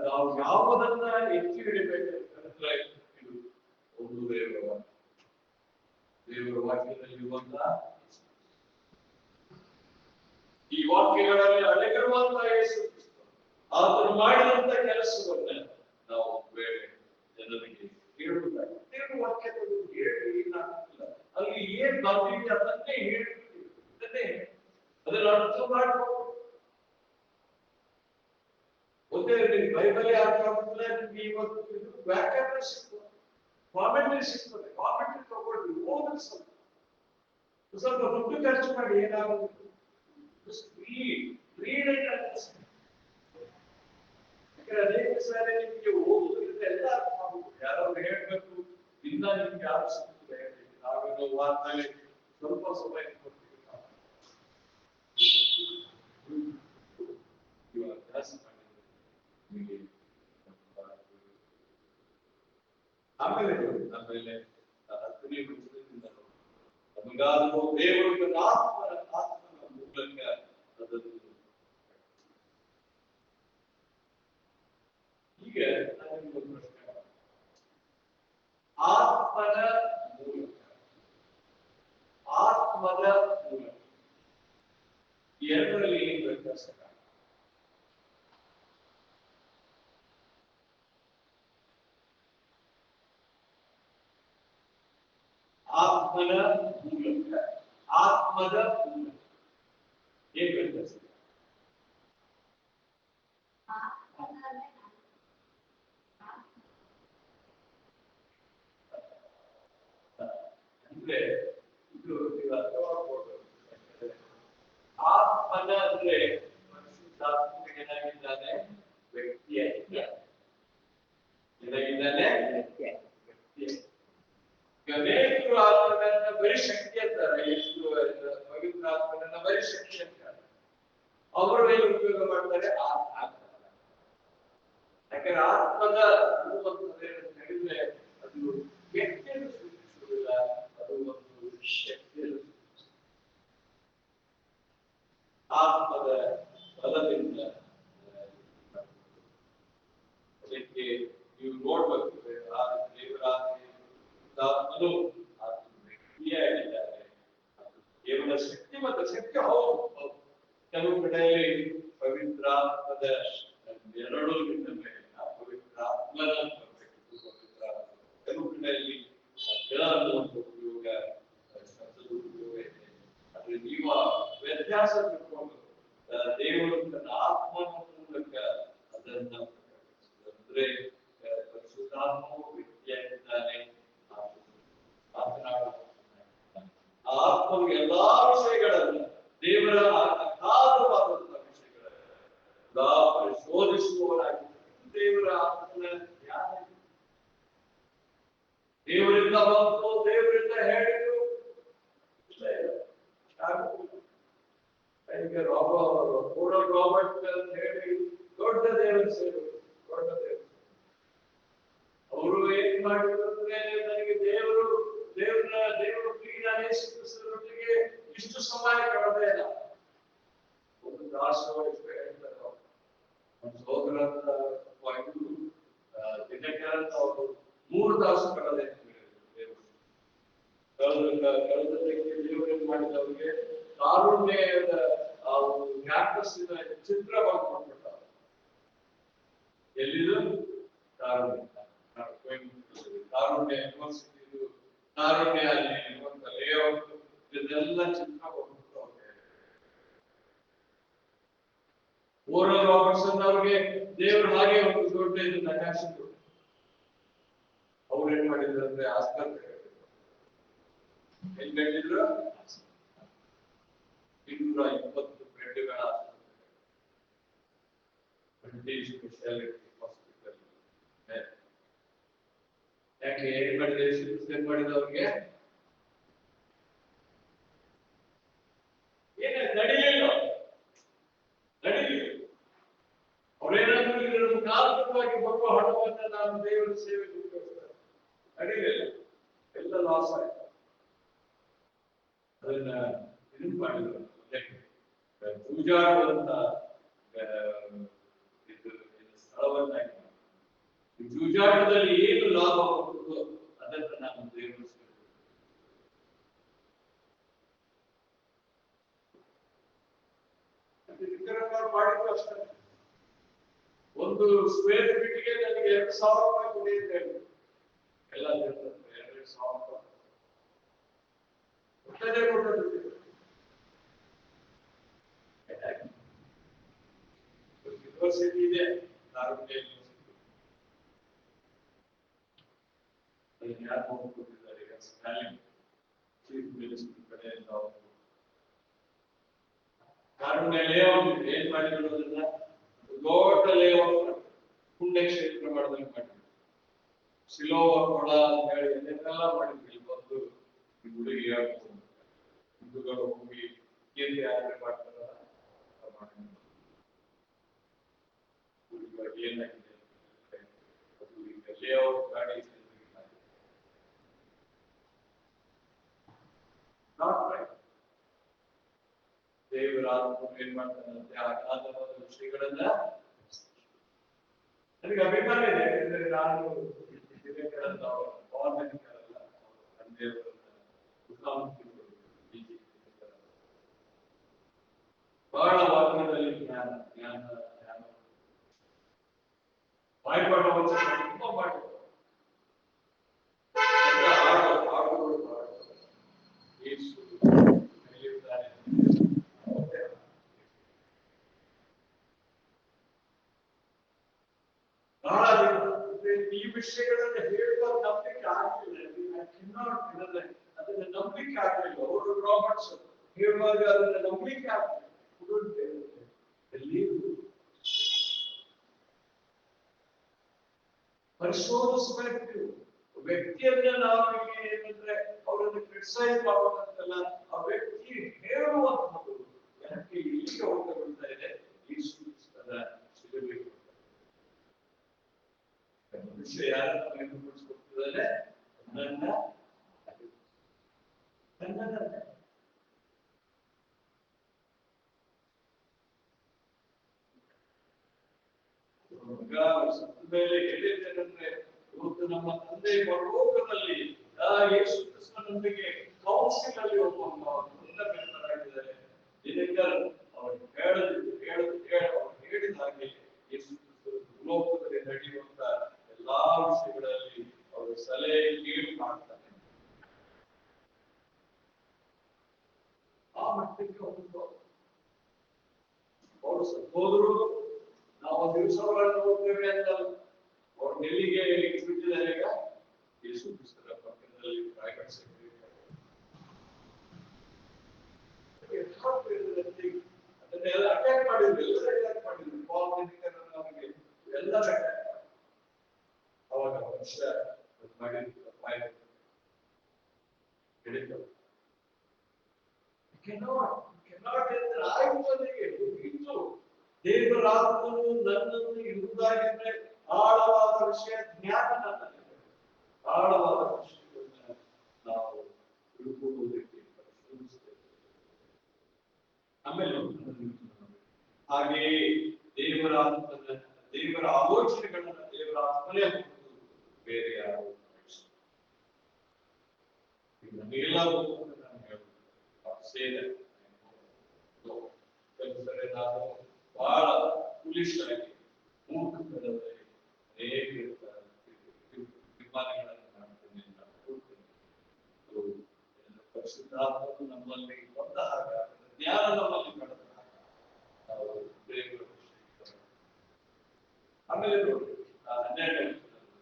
ನಾವು ಯಾವುದನ್ನ ಎತ್ತಿ ಹಿಡಿಬೇಕಂದ್ರೆ ಇದು ಒಂದು ದೇವರ ವಾಕ್ಯದಲ್ಲಿರುವಂತಹ ಈ ವಾಕ್ಯಗಳಲ್ಲಿ ಅಡಗಿರುವಂತಹ ಯೇಸು ಆತನು ಮಾಡಿದಂತ ಕೆಲಸವನ್ನ ನಾವು ಬೇರೆ ಜನರಿಗೆ ಹೇಳುವುದಾಗಿ ದೇವರ ವಾಕ್ಯದಲ್ಲಿ ಹೇಳಿ ಏನಾಗ್ತಿಲ್ಲ, ಅಲ್ಲಿ ಏನ್ ಬಂದಿದೆ ಅದನ್ನೇ ಹೇಳ್ತೀವಿ, ಅದನ್ನ ಅರ್ಥ ಮಾಡ್ಕೊಂಡು ಒಂದೇ ಬೈಬಲ್ ಆಗ್ತಿಲ್ಲ. ನಿಮ್ಗೆ ಇವತ್ತು ಇದು ವ್ಯಾಖ್ಯಾನ ಸಿಗ್ತದೆ, ಕಾಮೆಂಟ್ರಿ ಸಿಗ್ತದೆ, ಕಾಮೆಂಟ್ರಿ ತಗೊಳ್ಳಿ, ಓದಿ ಸ್ವಲ್ಪ ದುಡ್ಡು ಖರ್ಚು ಮಾಡಿ ಏನಾಗುತ್ತೆ, ಅನೇಕ ಸಾರಿ ನಿಮಗೆ ಓದುವುದರಿಂದ ಎಲ್ಲ ಅರ್ಥ ಆಗುತ್ತೆ. ಯಾರಾದ್ರೂ ಹೇಳ್ಬೇಕು ಇನ್ನ ನಿಮ್ಗೆ ಯಾರು ಸಿಗ್ತದೆ, ನಾವೇನೋ ವಾರ್ತೆಯಲ್ಲಿ ಸ್ವಲ್ಪ ಸಮಯ ಕೊಡ್ತೀವಿ, ಅಭ್ಯಾಸ ಮಾಡಿದ್ರೆ ಆಮೇಲೆ 10ನೇ ವರ್ಷದಿಂದ ನಮಗಾದರೂ ದೇವರ ಆತ್ಮನ ಮೂಲಕ ಅದನ್ನು ಈಗ ನನಗೊಂದು ಪ್ರಶ್ನೆ, ಆತ್ಮದ ಮೂಲಕ ಆತ್ಮದ ಮೂಲಕ ಎರಡರಲ್ಲಿ ಏನು ವ್ಯತ್ಯಾಸ? ಆತ್ಮದ ಮೂಲಕ ಆತ್ಮದ ಮೂಲಕ ಏನು ವ್ಯತ್ಯಾಸ? ಅಂದ್ರೆ ಇದು ನೀವು ಅರ್ಥ ಮಾಡ್ಕೊಳ್ಬೇಕು. ಆತ್ಮನ ಅಂದ್ರೆ ಪರಿಶುದ್ಧಾತ್ಮ ಏನಾಗಿದ್ದಾನೆ? ವ್ಯಕ್ತಿಯಾಗಿದ್ದಾನೆ. ಏನಾಗಿದ್ದಾನೆ? ವ್ಯಕ್ತಿ. ಅನೇಕರು ಆತ್ಮನ ಬರೀ ಶಕ್ತಿ ಅಂತಾರೆ, ಎಷ್ಟು ಪವಿತ್ರ ಆತ್ಮನ ಬರೀ ಶಕ್ತಿ ಅಂತಾರೆ. ಅವರು ಏನು ಉಪಯೋಗ ಮಾಡ್ತಾರೆ? ಆತ್ಮ ಅಂತಾರೆ. ಯಾಕಂದ್ರೆ ಆತ್ಮದ ಹೇಳಿದ್ರೆ ಅದು ವ್ಯಕ್ತಿಯನ್ನು ಸೂಚಿಸುವುದಿಲ್ಲ, ಅದು ಒಂದು ಶಕ್ತಿಯನ್ನು ಸೂಚಿಸುತ್ತದೆ. ಆತ್ಮದ ಬಲದಿಂದ ಅದಕ್ಕೆ ನೀವು ನೋಡ್ಬೇಕು, ದೇವರ ಆತ್ಮನು ವ್ಯಕ್ತಿಯಾಗಿದ್ದಾರೆ. ಕೇವಲ ಶಕ್ತಿ ಮತ್ತು ಶಕ್ತಿ ಹೌದು. ಕೆಲವು ಕಡೆಯಲ್ಲಿ ಪವಿತ್ರ ಆತ್ಮದ ಎರಡೂ ಮೇಲೆ ಪವಿತ್ರ ಆತ್ಮನ ಪವಿತ್ರ ಕೆಲವು ಕಡೆಯಲ್ಲಿ ಉಪಯೋಗ ಶಬ್ದದ ಉಪಯೋಗ ಇದೆ. ಆದ್ರೆ ನೀವು ವ್ಯತ್ಯಾಸ ತಿಳ್ಕೊಂಡು ದೇವರು ತನ್ನ ಆತ್ಮನ ಮೂಲಕ ಅದನ್ನ ಅಂದ್ರೆ ಪರಿಶುದ್ಧಾತ್ಮವು ವ್ಯಕ್ತಿಯಾಗಿದ್ದಾನೆ, ಆ ಆತ್ಮವು ಎಲ್ಲಾ ವಿಷಯಗಳನ್ನ ದೇವರ ಅಗಾಧವಾದಂತಹ ವಿಷಯಗಳನ್ನ ಪರಿಶೋಧಿಸುವವರಾಗಿ ದೇವರ ಆತ್ಮನ ಜ್ಞಾನ ಓರಲ್ ರಾಬರ್ಟ್ ಅಂತ ಹೇಳಿ ದೊಡ್ಡ ದೇವರ ಸೇವೆ, ದೊಡ್ಡ ದೇವರು. ಅವರು ಏನ್ ಮಾಡಿದ್ರು ಅಂದ್ರೆ, ನನಗೆ ದೇವರು ಪ್ರಿಯನಾದ ಯೇಸು ಕ್ರಿಸ್ತನೊಟ್ಟಿಗೆ ಇಷ್ಟು ಸಮಯ ಕಳೆದೇ ಇಲ್ಲ. ಒಂದು ದಾಸವಾಳ ಹೇಳ್ತಾರೆ, ನಮ್ಮ ಸಹೋದರ ದಿನಕ್ಕೆ ಅವರು 3 ತಾಸು ಕಳೆದೇ ಕಳೆದಕ್ಕೆ ದೇವರು ಏನ್ ಮಾಡಿದ, ಅವ್ರಿಗೆ ಕಾರುಣ್ಯದ ಆ ಒಂದು ಕ್ಯಾಂಪಸ್ ಚಿತ್ರ ಬರ್ಕೊಂಡ್ಬಿಟ್ಟ. ಎಲ್ಲಿದು? ಕಾರುಣ್ಯ ಯೂನಿವರ್ಸಿಟಿ, ಕಾರುಣ್ಯ ಅಲ್ಲಿ ಇರುವಂತ ಲೇಔಟ್, ಇದೆಲ್ಲ ಚಿತ್ರ ಬಂದ್ಬಿಟ್ಟು ಅವ್ರಿಗೆ. ಓರಲ್ ರಾಬರ್ಟ್ಸನ್ ಅವ್ರಿಗೆ ದೇವರು ಹಾಗೆ ಒಂದು ದೊಡ್ಡ ಇದನ್ನ ಕಾಣಿಸಿದ್ರು. ಅವ್ರು ಏನ್ ಮಾಡಿದ್ರು ಅಂದ್ರೆ ಆಸ್ಪತ್ರೆ ಎಲ್ಲಿ ಕಟ್ಟಿದ್ರು? 220 ಬೆಡ್ಗಳ ಆಸ್ಪತ್ರೆ, ಸ್ಪೆಷಾಲಿಟಿ ಹಾಸ್ಪಿಟಲ್. ಯಾಕೆ ಏನ್ ಮಾಡಿದ್ರೆ? ಏನ್ ಮಾಡಿದವ್ರಿಗೆ ಏನ ನಡೀಲಿಲ್ಲ. ಅವ್ರೇನಾದ್ರೂ ಇದರ ಮುಖಾಂತರವಾಗಿ ಬರುವ ಹಣವನ್ನ ನಾನು ದೇವರ ಸೇವೆಗೆ ಉಪಯೋಗಿಸ್ತಾರೆ, ನಡೀಲಿಲ್ಲ, ಎಲ್ಲ ಲಾಸ್ ಆಯ್ತು. ಅದನ್ನ ಇದನ್ನು ಮಾಡಿದ್ರು, ಜೂಜಾಡುವಂತ ಸ್ಥಳವನ್ನಾಗಿ. ಜೂಜಾಟದಲ್ಲಿ ಏನು ಲಾಭ ಬರುತ್ತದೋ ಅದನ್ನು ನಾನು ದೇವರು ಮಾಡಿದ್ರು ಅಷ್ಟೇ. ಒಂದು ಸ್ಕ್ವೇರ್ ಫೀಟ್ಗೆ ನನಗೆ 2,000 ರೂಪಾಯಿ ಕೊಡಿ ಅಂತ ಹೇಳಿ ಎಲ್ಲ 2,000 ರೂಪಾಯಿ ಕೊಟ್ಟದ್ದು. ಯೂನಿವರ್ಸಿಟಿ ಇದೆ, ಕಾರುಣ್ಯ ಯೂನಿವರ್ಸಿಟಿ, ಅದನ್ನು ಯಾರು ಹೋಗ್ಕೊಟ್ಟಿದ್ದಾರೆ? ಈಗ ಸ್ಟಾಲಿನ್ ಚೀಫ್ ಮಿನಿಸ್ಟರ್ ಕಡೆಯಿಂದ ಕಾರುಣ್ಯ ಲೇಔಟ್ ಏನ್ ಮಾಡಿದ್ರು, ಅದನ್ನ ದೊಡ್ಡ ಲೇಔಟ್ ಪುಣ್ಯಕ್ಷೇತ್ರ ಮಾಡಿದಂಗೆ ಮಾಡಿದ್ರು. ಸಿಲೋವ ಕೊಳ ಅಂತ ಹೇಳಿ ಇದನ್ನೆಲ್ಲ ಮಾಡಿದ್ರು. ಇಲ್ಲಿ ಬಂದು ಈ ಹುಡುಗಿ ಹಿಂದೂಗಳು ಹೋಗಿ ಏನ್ ಯಾತ್ರೆ ಮಾಡ್ತಾರಲ್ಲ ಏನಾಗಿದೆ ಅದು ಈಗ ಲೇಔಟ್ ಗಾಡಿ ದೇವರ ಏನ್ ಮಾಡ್ತಾನಂತೆ ಅಗಾಧವಾದ ವಿಷಯಗಳನ್ನ. ನನಗೆ ಅಭಿಮಾನ ಇದೆ, ಯಾಕಂದ್ರೆ ನಾನು ಬಹಳ ವಾಕ್ಯದಲ್ಲಿ ಜ್ಞಾನ ಬಾಯ್ಪಾಠ ತುಂಬಾ ಮಾಡಿದ್ರು. ಈ ವಿಷಯಗಳನ್ನು ಹೇಳುವ ನಂಬಿಕೆ ಆಗಲಿಲ್ಲ, ಅದನ್ನ ನಂಬಿಕೆ ಆಗಲಿಲ್ಲ. ಅವರು ರಾಬರ್ಟ್ಸ್ ಹೇಳುವಾಗ ಅದನ್ನ ನಂಬಿಕೆ ಆಗಲಿಲ್ಲ. ಪರಿಶೋಧಿಸಬೇಕು ವ್ಯಕ್ತಿಯನ್ನ. ನಾವು ಏನಂದ್ರೆ ಅವರನ್ನು ಕ್ರಿಟಿಸೈಸ್ ಮಾಡೋದಂತಲ್ಲ, ಆ ವ್ಯಕ್ತಿ ಹೇಳುವಂಥದ್ದು ಯಾಕೆ ಇಲ್ಲಿಗೆ ಹೋಗ್ತಾ ಬರ್ತಾ ಇದೆ. ಯೇಸು ಕ್ರಿಸ್ತನ ಶಿಲುಬೆ ಮನುಷ್ಯ ಯಾರನ್ನ ಕೊಡ್ತಿದ್ದಾನೆ? ನನ್ನನ್ನ ಸತ್ತ ಮೇಲೆ ಹೇಳಿದ್ದೇನೆಂದ್ರೆ, ಇವತ್ತು ನಮ್ಮ ತಂದೆ ಪರಲೋಕದಲ್ಲಿ ಯೇಸು ಕ್ರಿಸ್ತನೊಂದಿಗೆ ಕೌನ್ಸಿಲ್ ಅಲ್ಲಿ ಒಬ್ಬ ಮೆಂಬರಾಗಿದ್ದಾರೆ. ದಿನಕರ್ ಅವರು ಹೇಳಿದ ಹಾಗೆ ಯೇಸು ಕ್ರಿಸ್ತರು ಭೂಲೋಕದಲ್ಲಿ ನಡೆಯುವಂತ ಎಲ್ಲಾ ವಿಷಯಗಳಲ್ಲಿ ಅವರು ಸಲಹೆ ನೀಡಿ ಮಾಡ್ತಾರೆ. ಆ ಮಟ್ಟಕ್ಕೆ ಅವರು ಸಹೋದರು ನಾವು ದಿವಸಗಳನ್ನು ಹೋಗ್ತೇವೆ ಅಂತ ಅವ್ರು ನೆಲ್ಲಿಗೆ ಬಿಟ್ಟಿದ್ದಾರೆ. ಈಗ ಯೇಸು ಕ್ರಿಸ್ತರ ಪಕ್ಕದಲ್ಲಿ ಪ್ರೈವೇಟ್ ಸೆಕ್ರೆಟರಿ ಅದನ್ನೆಲ್ಲ ಅಟ್ಯಾಕ್ ಮಾಡಿದ್ರು, ಎಲ್ಲ ಅವಾಗ ವರ್ಷ ಆಯುಷ್ಯನಿಗೆ ಇತ್ತು ದೇವರ ಆತ್ಮನು ನನ್ನನ್ನು ಇರುವುದಾಗಿದ್ರೆ ಆಳವಾದ ವಿಷಯ ಜ್ಞಾನ ನನ್ನಲ್ಲಿದೆ. ಆಳವಾದ ವಿಷಯಗಳನ್ನ ನಾವು ತಿಳ್ಕೊಳ್ಳುವುದಕ್ಕೆ ಪರಿಶ್ರಮಿಸ್ತೇವೆ. ಆಮೇಲೆ ಹಾಗೆಯೇ ದೇವರ ಆತ್ಮನ ದೇವರ ಆಲೋಚನೆಗಳನ್ನ ದೇವರ ಆತ್ಮನೇ ಹೊರತು ಬೇರೆ ಯಾರು ನಮಗೆಲ್ಲರೂ ನಾನು ಹೇಳುವುದು ಸೇನೆ ಕೆಲಸರೆ ನಾವು ಬಹಳ ಫುಲಿಶ್ ಆಗಿ ಮೂರ್ಖತನದಲ್ಲಿ ಅನೇಕ ತೀರ್ಮಾನಗಳನ್ನು ಮಾಡ್ತೇನೆ. ಪರಿಶುದ್ಧಾತ್ಮನು ನಮ್ಮಲ್ಲಿ ಬಂದ ಹಾಗ ಜ್ಞಾನ ನಮ್ಮಲ್ಲಿ ಕಳೆದ ಹಾಗ ನಾವು ದೇವರ ಆಮೇಲೆ ನೋಡಿ 12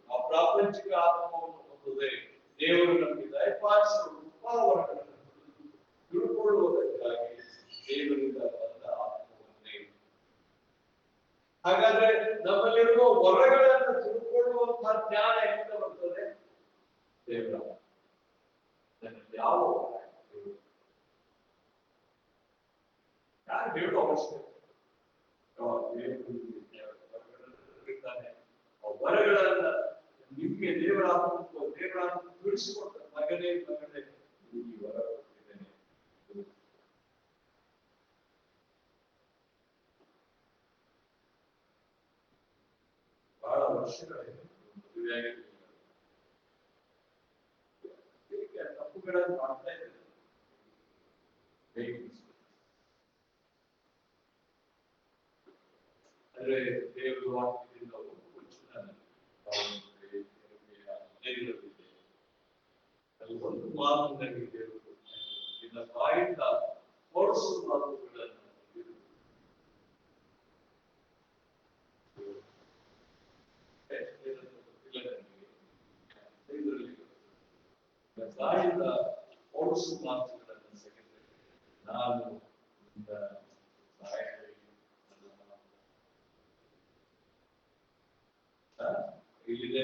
ನಾವು ಪ್ರಾಪಂಚಿಕ ಆತ್ಮವನ್ನು ಹೊಂದದೆ ದೇವರು ನಮಗೆ ದಯಪಾಲಿಸಿರುವ ಕೃಪಾವರಗಳನ್ನು ತಿಳ್ಕೊಳ್ಳುವುದಕ್ಕಾಗಿ ದೇವರಿಂದ ಬಂದ ಆತ್ಮವನ್ನೇ. ಹಾಗಾದ್ರೆ ನಮ್ಮಲ್ಲಿರುವ ವರಗಳನ್ನು ತಿಳ್ಕೊಳ್ಳುವಂತಹ ಜ್ಞಾನ ಎಲ್ಲಿಂದ ಬರ್ತದೆ? ದೇವರ ಯಾವ ಯಾರು ಹೇಳೋ ಅವಶ್ಯಕತೆ ವರಗಳನ್ನ ನಿಮಗೆ ದೇವರ ತಿಳಿಸಿಕೊಟ್ಟ ಮಗನೇ ಮಗನೇ ಈ ವರ ಕೊಟ್ಟಿದ್ದೇನೆ. ಬಹಳ ವರ್ಷಗಳಿದೆ ಮದುವೆಯಾಗಿ ತಪ್ಪುಗಳನ್ನು ಮಾಡ್ತಾ ಇದ್ದೇನೆ. ಅಂದ್ರೆ ದೇವರ ವಾಕ್ಯದಿಂದ ಒಂದು ಮಾತು ನನಗೆ ದೇವರು ನಿನ್ನ ಬಾಯಿಂದ ಹೊರಸು ಮಾತುಗಳನ್ನು ಬಾಯಿಂದ ಹೊರಸು ಮಾತುಗಳನ್ನು ಸೆಕೆಂಡ್ ನಾನು ಇಲ್ಲಿದೆ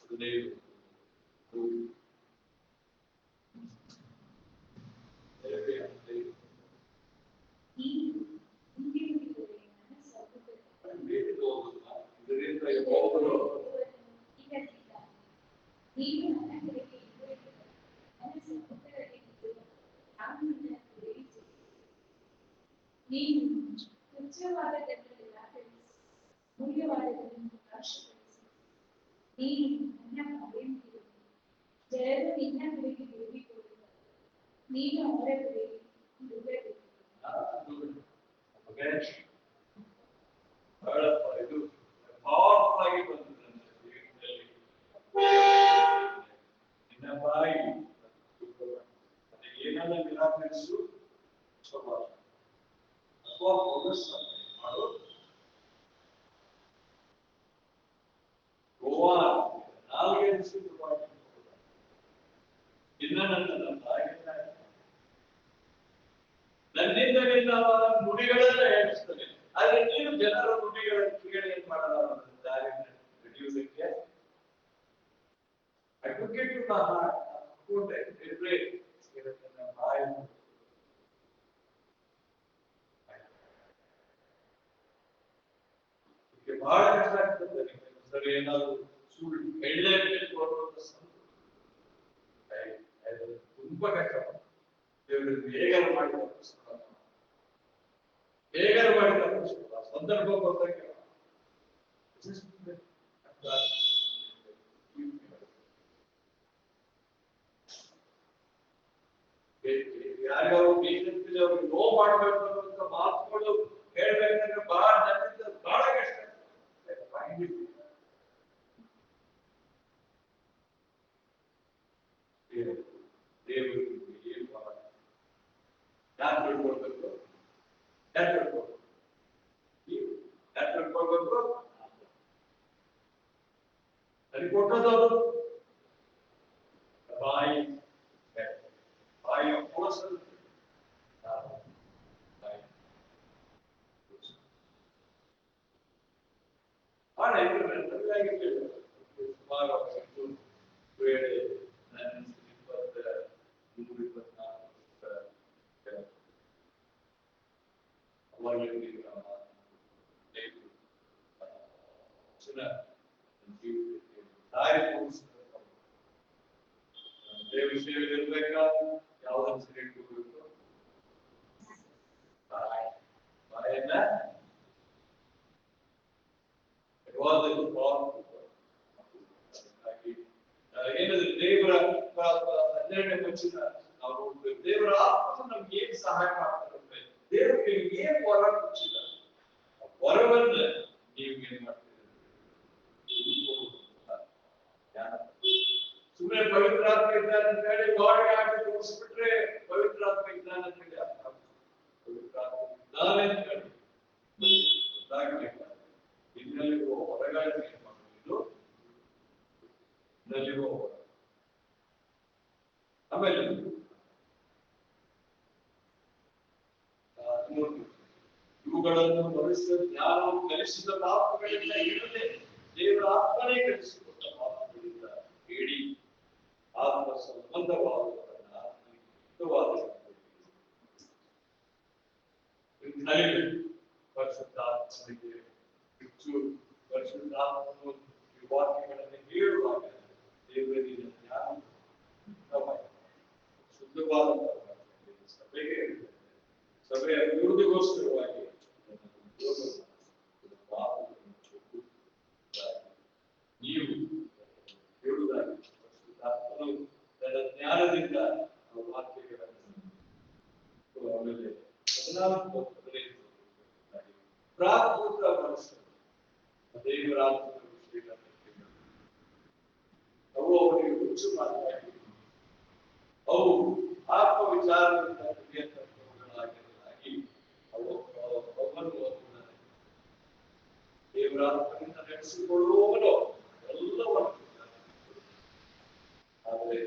19 ನೀನು ತುಚ್ಛವಾದದ್ದನ್ನೆಲ್ಲ ತಿಳಿಸಿ ಮೂಲ್ಯವಾದದ್ದನ್ನು ಪ್ರಕಾಶಪಡಿಸಿ ನೀನು ನನ್ನ ಮರೆಯುತ್ತಿರುವೆ. ಜನರು ನಿನ್ನ ಕಡೆಗೆ ತಿರುಗಿಕೊಳ್ಳುವರು, ನೀನು ಅವರ ಕಡೆಗೆ ತಿರುಗಬೇಕು. ಇದು ಪವರ್ಫುಲ್ ಆಗಿ ಬಂದಿದೆ ನನ್ನ ಜೀವನದಲ್ಲಿ. ನಿನ್ನ ಬಾಯಿ ಏನನ್ನ ನಿರಾಕರಿಸು ಅಥವಾ ಮಾಡು ಗೋವಾ ನಾಲ್ಗೆ ಇನ್ನ ನನ್ನ ತಾಯಿನ ನನ್ನಿಂದ ನಿನ್ನ ನುಡಿಗಳನ್ನ ಹೇಳಿಸ್ತದೆ. ಆದ್ರೆ ನೀನು ಜನರ ನುಡಿಗಳ ಏನ್ ಮಾಡಲ್ಲ ದಾರಿನ ಹಿಡಿಯುವುದಕ್ಕೆ ಅಡ್ವೊಕೇಟ್ ಬಾಯಿ ಬಹಳ ಕಷ್ಟ ಆಗ್ತದೆ. ಸರಿ ಏನಾದ್ರು ಸುಳ್ಳು ಹೇಳಲೇಬೇಕು ಅನ್ನುವಂಥ ತುಂಬಾ ಕಷ್ಟ. ದೇವರಿಗೆ ಹೇಗಾರು ಮಾಡಿ ತಪ್ಪಿಸ್ಕೊಳ್ಳೋಣ, ಹೇಗಾರು ಮಾಡಿ ತಪ್ಪಿಸ್ಕೊಳ್ಳೋಣ, ಸಂದರ್ಭ ಬಂದಾಗ ಯಾರ್ಯಾರು ಬೀಜದಲ್ಲಿ ಅವ್ರಿಗೆ ನೋವು ಮಾಡಬೇಕು ಅನ್ನುವಂಥ ಮಾತುಗಳು ಹೇಳ್ಬೇಕಂದ್ರೆ ಬಹಳ ಜನರಿಂದ ಬಹಳ ಕಷ್ಟ. ದೇವರು ಏನು ಯಾರು ತಿಳ್ಕೊಳ್ಬೇಕು, ಯಾರು ತಿಳ್ಕೊಳ್ಬೇಕು, ಯಾರು ತಿಳ್ಕೊಳ್ಬೇಕು, ಅಲ್ಲಿ ಕೊಟ್ಟದವರು ಬಾಯಿ ಬಾಯಿಯ ಕೋಸಲು ಬಹಳ ಸುಮಾರು ವೇಳೆ ನನ್ನ 24 ವಿಷಯವಿರ್ಬೇಕಾ ಯಾವ್ದನ್ನು ಸರಿ ಇಟ್ಕೋಬೇಕು? ಬಾಯನ್ನ ಏನಾದ್ರೆ ದೇವರ 12ನೇ ವಚನ ನಾವು ದೇವರ ಆತ್ಮ ನಮ್ಗೆ ಏನ್ ಸಹಾಯ ಮಾಡ್ತಾರೆ, ದೇವರಿಗೆ ಏನ್ ವರ ಕೊಚ್ಚಿಲ್ಲ ವರವನ್ನ ನೀವು ಏನ್ ಮಾಡ್ತೀರಿ? ಸುಮ್ಮನೆ ಪವಿತ್ರ ಆತ್ಮ ಇದ್ದಾನೆ ಅಂತ ಹೇಳಿ ಗಾಳಿಗೆ ಹಾಕಿ ತೋರಿಸ್ಬಿಟ್ರೆ ಪವಿತ್ರ ಆತ್ಮ ಇದ್ದಾನೆ ಅಂತ ಹೇಳಿ ಅರ್ಥ. ಪವಿತ್ರ ಆತ್ಮ ಇದ್ದಾನೆ ಅಂತ ಹೇಳಿ ಗೊತ್ತಾಗಬೇಕಾದ್ರೆ ಇನ್ನಲ್ಲಿರುವ ಹೊರಗಳನ್ನು ಏನ್ ಮಾಡೋದು? ಇನ್ನಲ್ಲಿರುವ ಹೊರ. ಆಮೇಲೆ ಇವುಗಳನ್ನು ಭವಿಷ್ಯ ಜ್ಞಾನವು ಕಲಿಸಿದ ಪಾಪಗಳಿಂದ ಇರದೆ ದೇವರ ಆತ್ಮನೇ ಕಲಿಸಿಕೊಟ್ಟ ಪಾಪಗಳಿಂದ ಹೇಳಿ ಆತ್ಮ ಸಂಬಂಧವಾದವರನ್ನ ಆತ್ಮವಾದ ಪರಿಶುದ್ಧಾತ್ಮನಿಗೆ ಹೆಚ್ಚು ಪರಿಶುದ್ಧಾತ್ಮನು ಈ ವಾಕ್ಯಗಳನ್ನು ಹೇಳುವಾಗ ದೇವರಿಗೆ ಜ್ಞಾನ ಶುದ್ಧವಾದ ಸಭೆಗೆ ಸಭೆಯ ಅಭಿವೃದ್ಧಿಗೋಸ್ಕರವಾಗಿ ನೀವು ಹೇಳುವುದಾಗಿ ಪರಿಶುದ್ಧಾತ್ಮನು ತನ್ನ ಜ್ಞಾನದಿಂದ ವಾಕ್ಯಗಳನ್ನು ಆಮೇಲೆ 14 ಪ್ರಾಕೃತ ಮನುಷ್ಯ ದೇವರಾತ್ಮನ ವಿಷಯಗಳನ್ನು ಅವು ಅವರಿಗೆ ಹುಚ್ಚು ಮಾತಾಡಿ ಅವು ಆತ್ಮ ವಿಚಾರದಿಂದ ತಿಳಿಯತಕ್ಕವುಗಳಾಗಿ ಅವನ್ನು ದೇವರಾತ್ಮನಿಂದ ನಡೆಸಿಕೊಳ್ಳುವವನು ಎಲ್ಲವನ್ನು ಆದರೆ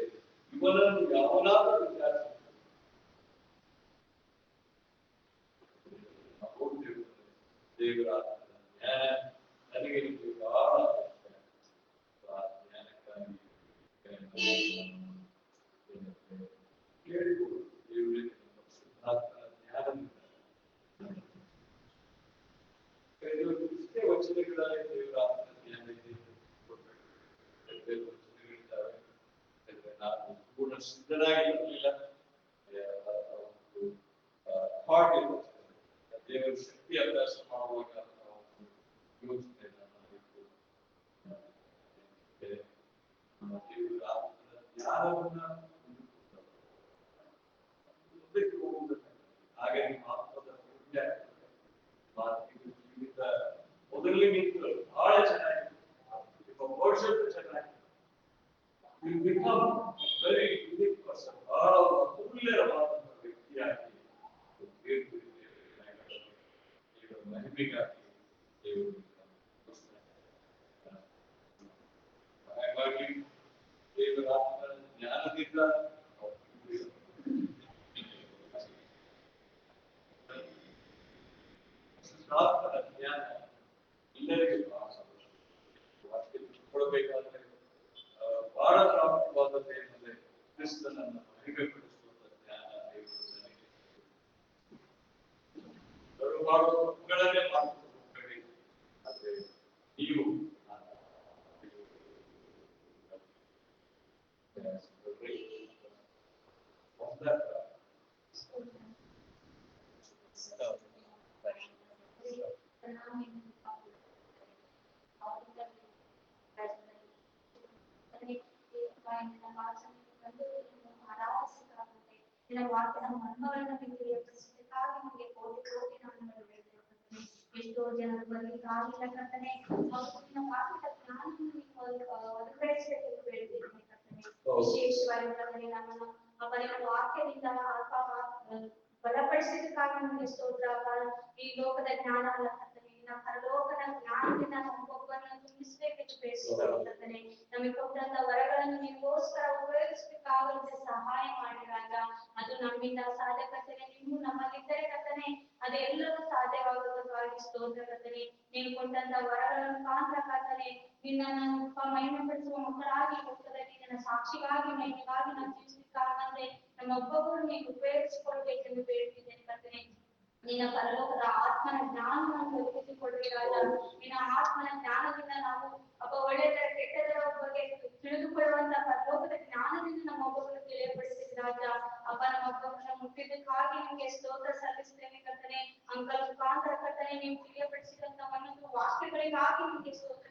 ಇವನನ್ನು ಯಾವನಾದರೂ ವಿಚಾರಿಸ ದೇವರಾತ್ಮನ ಜ್ಞಾನ ನನಗೆ ಬಹಳ ಜ್ಞಾನಕ್ಕಾಗಿ ಕೇಳಿಕೊಳ್ಳು ದೇವರಿಗೆ ಪರಿಶುದ್ಧಾತ್ಮನ ಜ್ಞಾನದಿಂದ ಇಷ್ಟೇ ವಚನಗಳಲ್ಲಿ ದೇವರಾತ್ಮನ ಜ್ಞಾನ ಇದೆ ಕೊಡಬೇಕು. ವಚನಗಳಿದ್ದಾವೆ. ನಾನು ಪೂರ್ಣ ಸಿದ್ಧನಾಗಿ ಬರಲಿಲ್ಲ. ಥಾಟ್ ಇರುತ್ತೆ. ದೇವರ ಶಕ್ತಿ ಅಭ್ಯಾಸ ಮಾಡುವಾಗ ನಾವು ಯೋಚಿಸ್ತೇವೆ ದೇವರ ಆತ್ಮನ ಜ್ಞಾನವನ್ನ ಮುಂದಕ್ಕೆ ಹೋಗುವುದಕ್ಕೆ ಹಾಗೆ ನಿಮ್ಮ ಆತ್ಮದ ಜೀವಿತ ಮೊದಲಿಗಿಂತ ಬಹಳ ಚೆನ್ನಾಗಿದೆ. ನಿಮ್ಮ ಭವಿಷ್ಯದ ಚೆನ್ನಾಗಿದೆ. You become a very unique person. ಬಹಳ ಅಮೂಲ್ಯವಾದಂತ ವ್ಯಕ್ತಿಯಾಗಿ ಮಹಿಮೆಗಾಗಿ ಹಾಗಾಗಿ ದೇವರ ಆತ್ಮನ ಜ್ಞಾನದಿಂದ ಆತ್ಮನ ಜ್ಞಾನ ಎಲ್ಲರಿಗೂ ಕೊಡಬೇಕಾದ್ರೆ ಬಹಳ ಪ್ರಾಮುಖ್ಯವಾದದ್ದು ಏನಂದ್ರೆ ಕ್ರಿಸ್ತನನ್ನು ಮಹಿಮೆಪಡಿಸುವಂತ ಜ್ಞಾನ ದೇವರು ಮಾಡುವಗಳನ್ನೇ ಮಾಡ್ಕೊಂಡು ಹೋಗ್ಬೇಡಿ. ಆದ್ರೆ ನೀವು ಎಷ್ಟೋ ಜನರು ಬರ್ಲಿಕ್ಕೆ ಆಗಿಲ್ಲ ಕರ್ತನೆ. ಒದಗಿಸಬೇಕು ಬೇಡ್ತೀನಿ ಕರ್ತನೆ. ವಿಶೇಷವಾಗಿ ಕರ್ತನೆ ನಮ್ಮನ್ನು ಅವರ ವಾಕ್ಯದಿಂದ ಬಲಪಡಿಸಿದಕ್ಕಾಗಿ ನಮಗೆ ಸ್ತೋತ್ರ. ಈ ಲೋಕದ ಜ್ಞಾನ ಅಲ್ಲ ಕರ್ತನೆ, ನಿನ್ನ ಪರಲೋಕದ ಜ್ಞಾನದಿಂದ ನಮಗೊಬ್ಬರನ್ನು ತುಂಬಿಸಬೇಕೆಂದು ಬೇಡಿಸುತ್ತೇವೆ ಕರ್ತನೆ. ನಮಗೆ ಕೊಟ್ಟಂತ ವರಗಳನ್ನು ನಿಮಗೋಸ್ಕರ ಉಪಯೋಗಿಸಬೇಕಾಗುವಂತೆ ಸಹಾಯ ಮಾಡಿ ರಾಜ. ಅದು ನಮ್ಮಿಂದ ಸಾಧ್ಯ ಕರ್ತನೆ. ನೀವು ನಮ್ಮಲ್ಲಿದ್ದರೆ ಕರ್ತನೆ ಅದೆಲ್ಲವೂ ಸಾಧ್ಯವಾಗುವುದಕ್ಕಾಗಿ ಸ್ತೋತ್ರ ಕರ್ತನೆ. ನೀವು ಕೊಟ್ಟಂತ ವರಗಳ ಮುಖಾಂತರ ಕರ್ತನೆ ನಿನ್ನನ್ನು ಮಹಿಮೆಪಡಿಸುವ ಮಕ್ಕಳಾಗಿ ಲೋಕದಲ್ಲಿ ನನ್ನ ಸಾಕ್ಷಿಗಾಗಿ ಮಹಿಮೆಗಾಗಿ ನಾವು ಜೀವಿಸಲಿಕ್ಕಾಗಂತೆ ನಮ್ಮೊಬ್ಬೊಬ್ಬರು ನೀವು ಉಪಯೋಗಿಸಿಕೊಳ್ಬೇಕೆಂದು ಬೇಡುತ್ತಿದ್ದೇನೆ ಕರ್ತನೆ. ನಿನ್ನ ಪರಲೋಕದ ಆತ್ಮನ ಜ್ಞಾನವನ್ನು ಒದಗಿಸಿಕೊಡುವೆ ರಾಜ. ನಿನ್ನ ಆತ್ಮನ ಜ್ಞಾನದಿಂದ ನಾವು ಒಳ್ಳೆಯದರ ಕೆಟ್ಟದರ ಬಗ್ಗೆ ತಿಳಿದುಕೊಳ್ಳುವಂತ ಪರಲೋಕದ ಜ್ಞಾನದಿಂದ ನಮ್ಮ ಒಬ್ಬೊಬ್ಬರು ತಿಳಿಯಪಡಿಸಿದ ರಾಜ. ನಮ್ಮ ಒಬ್ಬೊಬ್ಬರನ್ನ ಮುಟ್ಟಿದ್ದಕ್ಕಾಗಿ ನಿಮಗೆ ಸ್ತೋತ್ರ ಸಲ್ಲಿಸ್ತೇನೆ ಕರ್ತನೆ. ಅಂಕಲ್ ಮುಖಾಂತರ ಕರ್ತನೆ ನೀವು ತಿಳಿಯಪಡಿಸಿದಂತ ಒಂದೊಂದು ವಾಕ್ಯಗಳಿಗಾಗಿ ನಿಮಗೆ ಸ್ತೋತ್ರ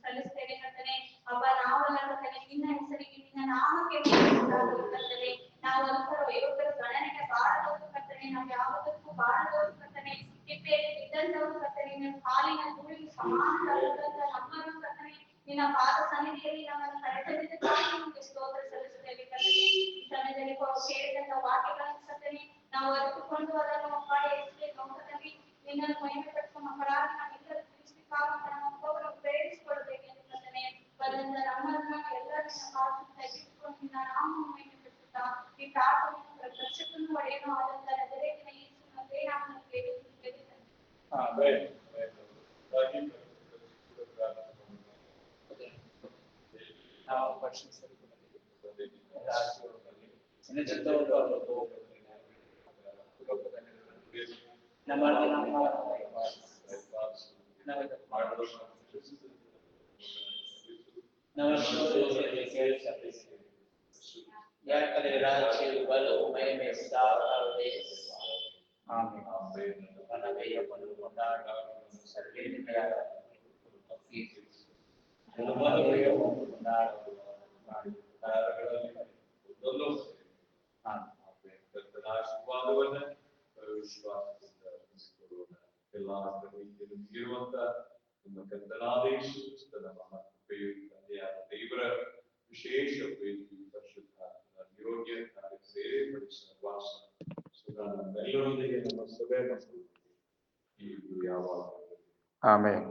ಸಲ್ಲಿಸ್ತೇನೆ ಕರ್ತನೆ. ನಾವೆಲ್ಲ ಕರ್ತನೆ ನಿನ್ನ ಹೆಸರಿಗೆ ನಿನ್ನ ನಾಮಕ್ಕೆ ಕರ್ತನೆ. ನಾವು ಇವತ್ತರ ಗಣನೆಗೆ ಬಾರದವರು ಕರ್ತನೆ. ನಾವು ಯಾವುದಕ್ಕೂ ಬಾರದವರು ಕರ್ತನೆ. ತಿಪ್ಪೆಯಲ್ಲಿ ಬಿದ್ದಂತವರು ಕರ್ತನೆ. ನಿನ್ನ ಕಾಲಿನ ಧೂಳಿಗೆ ಸಮಾನರಾದಂತ ನಮ್ಮನ್ನು ಕರ್ತನೆ ನಿನ್ನ ಪಾದ ಸನ್ನಿಧಿಯಲ್ಲಿ ನಮ್ಮನ್ನು ಕರೆತಂದಿದ್ದಕ್ಕಾಗಿ ನಿಮಗೆ ಸ್ತೋತ್ರ ಸಲ್ಲಿಸುತ್ತೇವೆ ಕರ್ತನೆ. ಈ ಸಮಯದಲ್ಲಿ ಕೇಳಿದಂತ ವಾಕ್ಯಗಳನ್ನು ಕರ್ತನೆ ನಾವು ಅರಿತುಕೊಂಡು ಅದನ್ನು ಎಷ್ಟೇ ಲೋಕದಲ್ಲಿ ನಿನ್ನನ್ನು ಮಹಿಮೆ ಪಡಿಸುವ ಮಕ್ಕಳಾಗಿ ನಾವೆಲ್ಲರೂ ತಿಳಿಸಬೇಕಾದಂತ ನಮ್ಮೊಬ್ಬರು ಪ್ರೇರಿಸಿಕೊಳ್ಳಬೇಕೆಂದು ಕರ್ತನೆ. ಬಂದಂತ ನಮ್ಮನ್ನ ಎಲ್ಲರೂ ತೆಗೆದುಕೊಂಡು ನಿನ್ನ ನಾಮವನ್ನು ಮಹಿಮೆ ಪಡಿಸುತ್ತಾ ಈ ಪ್ರಾರ್ಥನೆಯನ್ನು ರಕ್ಷಕನು ಒಡೆಯನೂ ಆದಂತ ನಜರೇತಿನ ಯೇಸುವಿನ ನಾಮದಲ್ಲಿ ಬೇಡಿಕೊಳ್ಳುತ್ತೇವೆ ಕರ್ತನೆ. ನಾವು ಆಶೀರ್ವಾದವನ್ನ ವಿಶ್ವಾಸದಿಂದ ಎಲ್ಲ ಇರುವಂತ ನಮ್ಮ ಕರ್ತನಾದ ಯೇಸು ಕ್ರಿಸ್ತನ ಮಹಾಕೃಪೆಯು ತಂದೆಯಾದ ದೇವರ ವಿಶೇಷ ಪ್ರೀತಿ ಪರಿಶುದ್ಧ ಯೋಗ್ಯ ಸೇವೆಪಡಿಸುವ ವಾಸ ನಮ್ಮೆಲ್ಲರೊಂದಿಗೆ ನಮ್ಮ ಸಭೆ ಮತ್ತು ಯಾವಾಗ ಆಮೆನ್.